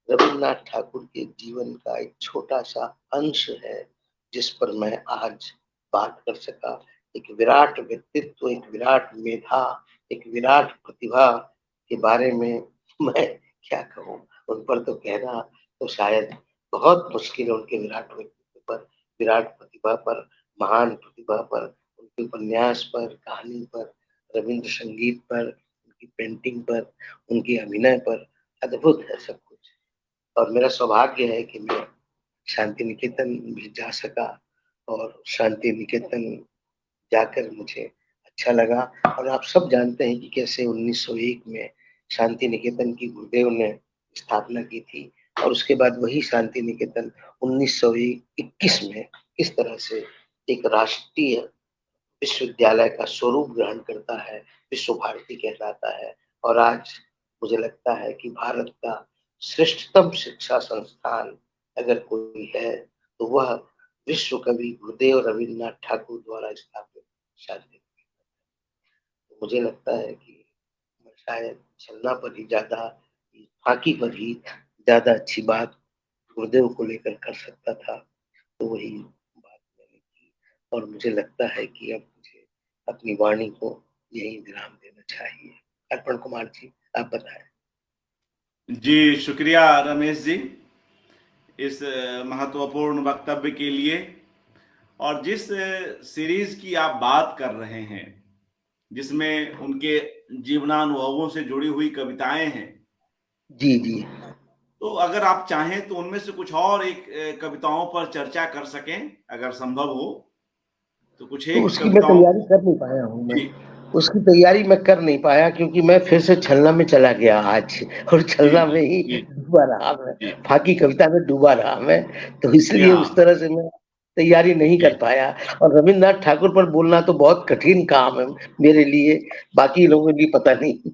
रविन्द्रनाथ ठाकुर के जीवन का एक छोटा-सा अंश है, जिस पर मैं आज बात कर सका। एक विराट व्यक्तित्व, एक विराट मेधा, एक विराट प्रतिभा के बारे में मैं क्या कहूँ? उन पर तो कहना तो शायद बहुत मुश्किल है, उनके विराट व्यक्तित्व पर, विराट प्रतिभा पर, महान प्रतिभा पर, उनके उपन्यास पर, कहानी पर, रवींद्र संगीत पर, उनकी पेंटिंग पर, उनके अभिनय पर, अद्भुत है सब कुछ। और मेरा सौभाग्य है कि मैं शांति निकेतन भी जा सका, और शांति निकेतन जाकर मुझे अच्छा लगा। और आप सब जानते हैं कि कैसे 1901 में शांति निकेतन की गुरुदेव ने स्थापना की थी, और उसके बाद वही शांति निकेतन 1921 में किस तरह से एक राष्ट्रीय विश्वविद्यालय का स्वरूप ग्रहण करता है, विश्व भारती कहलाता है। और आज मुझे लगता है कि भारत का श्रेष्ठतम शिक्षा संस्थान अगर कोई है तो वह विश्व कवि गुरुदेव रविन्द्रनाथ ठाकुर द्वारा स्थापित शांति। तो मुझे लगता है कि मैं शायद छलना पर ही ज्यादा, फाकी पर ही ज्यादा अच्छी बात गुरुदेव को लेकर कर सकता था, तो वही बात मैंने की। और मुझे लगता है कि अब मुझे अपनी वाणी को यही विराम देना चाहिए। अर्पण कुमार जी, आप बताएं। जी शुक्रिया रमेश जी, इस महत्वपूर्ण वक्तव्य के लिए। और जिस सीरीज की आप बात कर रहे हैं, जिसमें उनके जीवनानुभवों से जुड़ी हुई कविताएं हैं, जी जी। तो अगर आप चाहें तो उनमें से कुछ और एक कविताओं पर चर्चा कर सकें, अगर संभव हो तो कुछ तो एक उसकी मैं कविताओं। तैयारी कर नहीं पाया हूँ मैं, जी उसकी तैयारी मैं कर नहीं पाया क्योंकि मैं फिर से छलना में चला गया आज, और जी छलना में ही जी डूबा रहा मैं, जी फाकी कविता में डूबा रहा मैं। तो जी इसलिए हाँ उस तरह से मैं तैयारी नहीं जी कर पाया। और रविन्द्रनाथ ठाकुर पर बोलना तो बहुत कठिन काम है मेरे लिए, बाकी लोगों के लिए पता नहीं।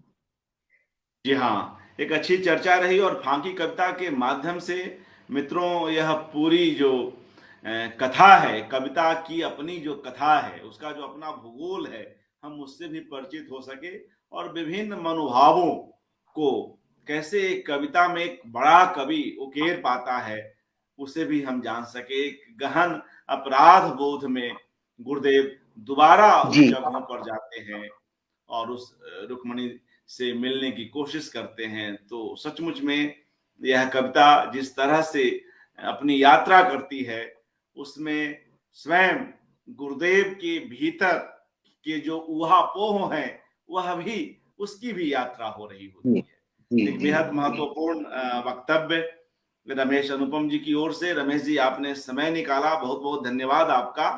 जी हाँ, एक अच्छी चर्चा रही, और फांकी कविता के माध्यम से मित्रों यह पूरी जो कथा है, कविता की अपनी जो कथा है, उसका जो अपना भूगोल है, हम उससे भी परिचित हो सके, और विभिन्न मनोभावों को कैसे एक कविता में एक बड़ा कवि उकेर पाता है, उसे भी हम जान सके। एक गहन अपराध बोध में गुरुदेव दोबारा उन जी जगहों पर जाते हैं, और उस रुक्मणी से मिलने की कोशिश करते हैं, तो सचमुच में यह कविता जिस तरह से अपनी यात्रा करती है, उसमें स्वयं गुरुदेव के भीतर के जो ऊहापोह है, वह भी, उसकी भी यात्रा हो रही होती है। एक बेहद महत्वपूर्ण वक्तव्य रमेश अनुपम जी की ओर से। रमेश जी, आपने समय निकाला, बहुत बहुत धन्यवाद आपका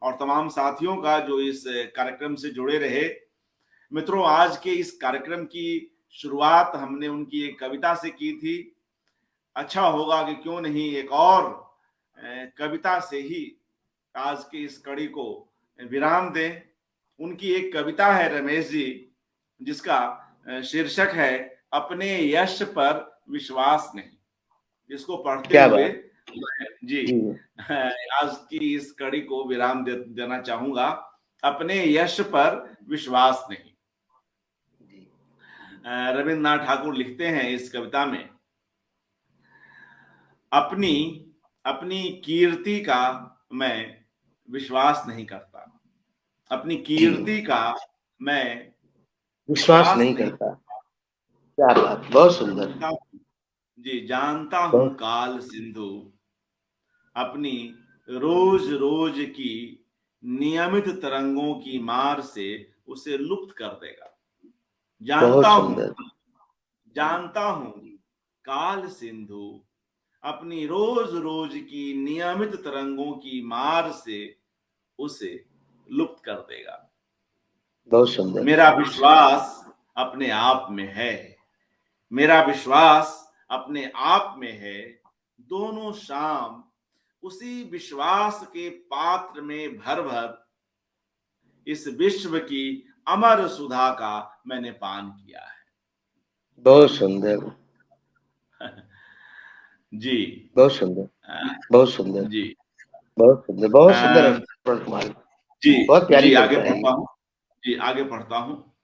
और तमाम साथियों का जो इस कार्यक्रम से जुड़े रहे। मित्रों, आज के इस कार्यक्रम की शुरुआत हमने उनकी एक कविता से की थी। अच्छा होगा कि क्यों नहीं एक और कविता से ही आज की इस कड़ी को विराम दें। उनकी एक कविता है रमेश जी, जिसका शीर्षक है अपने यश पर विश्वास नहीं, जिसको पढ़ते हुए जी आज की इस कड़ी को विराम देना चाहूंगा। अपने यश पर विश्वास नहीं। रविन्द्रनाथ ठाकुर लिखते हैं इस कविता में, अपनी अपनी कीर्ति का मैं विश्वास नहीं करता, अपनी कीर्ति का मैं विश्वास नहीं करता। क्या बात, बहुत सुंदर जी। जानता हूं काल सिंधु अपनी रोज रोज की नियमित तरंगों की मार से उसे लुप्त कर देगा। जानता हूं काल सिंधु अपनी रोज रोज की नियमित तरंगों की मार से उसे लुप्त कर देगा। बहुत सुंदर। मेरा विश्वास अपने आप में है, मेरा विश्वास अपने आप में है। दोनों शाम उसी विश्वास के पात्र में भर भर इस विश्व की अमर सुधा का मैंने पान किया है। बहुत सुंदर जी, बहुत सुंदर, बहुत सुंदर जी, बहुत सुंदर, बहुत सुंदर जी, बहुत प्यारी जी, आगे कविता है। पढ़ता हूँ। जी, आगे पढ़ता हूँ।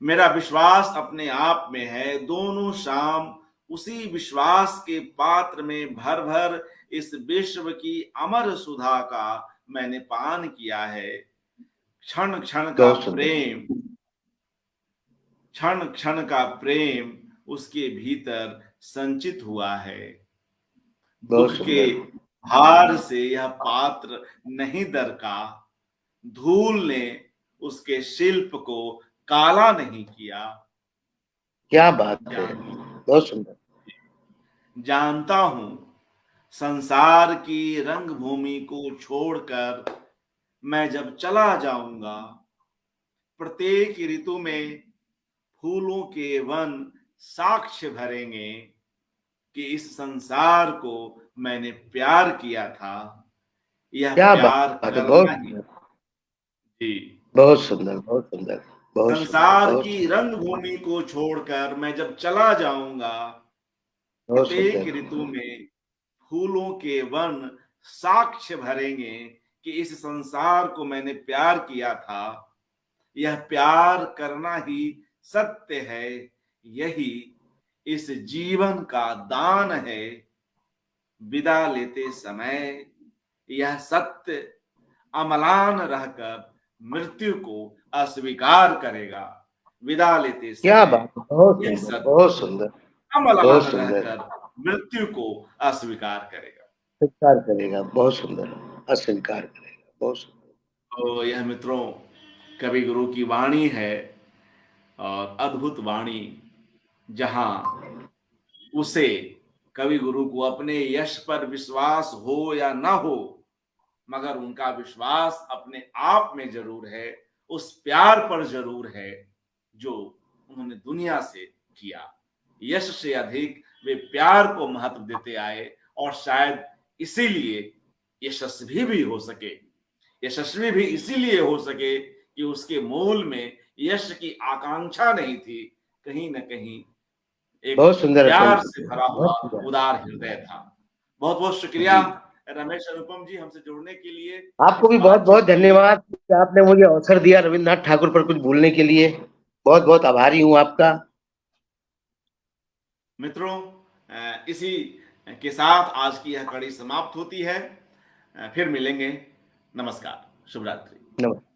मेरा विश्वास अपने आप में है, दोनों शाम उसी विश्वास के पात्र में भर भर इस विश्व की अमर सुधा का मैंने पान किया है। क्षण क्षण का प्रेम, क्षण क्षण का प्रेम उसके भीतर संचित हुआ है। दुख के भार से यह पात्र नहीं दरका, धूल ने उसके शिल्प को काला नहीं किया। क्या बात है, बहुत सुंदर। जानता हूं संसार की रंग भूमि को छोड़कर मैं जब चला जाऊंगा, प्रत्येक ऋतु में फूलों के वन साक्ष्य भरेंगे कि इस संसार को मैंने प्यार किया था। यह प्यार करना ही जी, बहुत सुंदर, बहुत सुंदर, बहुत संसार की रंग भूमि को छोड़कर मैं जब चला जाऊंगा, प्रत्येक ऋतु में फूलों के वन साक्ष्य भरेंगे कि इस संसार को मैंने प्यार किया था। यह प्यार करना ही सत्य है, यही इस जीवन का दान है। विदा लेते समय यह सत्य अमलान रहकर मृत्यु को अस्वीकार करेगा। विदा लेते समय क्या बात, बहुत सुंदर, बहुत सुंदर, अमलान रहकर मृत्यु को अस्वीकार करेगा, स्वीकार करेगा। बहुत सुंदर, अस्वीकार करेगा। बहुत सुंदर। तो यह मित्रों कवि गुरु की वाणी है, और अद्भुत वाणी, जहां उसे कवि गुरु को अपने यश पर विश्वास हो या ना हो, मगर उनका विश्वास अपने आप में जरूर है, उस प्यार पर जरूर है जो उन्होंने दुनिया से किया। यश से अधिक वे प्यार को महत्व देते आए, और शायद इसीलिए यशस्वी भी हो सके। यशस्वी भी इसीलिए हो सके कि उसके मूल में यश की आकांक्षा नहीं थी, कहीं ना कहीं एक बहुत सुंदर, प्यार से भरा हुआ उदार हृदय था। बहुत बहुत शुक्रिया रमेश अनुपम जी हमसे जुड़ने के लिए। आपको भी बहुत बहुत धन्यवाद कि आपने मुझे अवसर दिया रविन्द्रनाथ ठाकुर पर कुछ बोलने के लिए। बहुत बहुत आभारी हूं आपका। मित्रों, इसी के साथ आज की यह कड़ी समाप्त होती है। फिर मिलेंगे। नमस्कार, शुभ रात्रि। नमस्कार।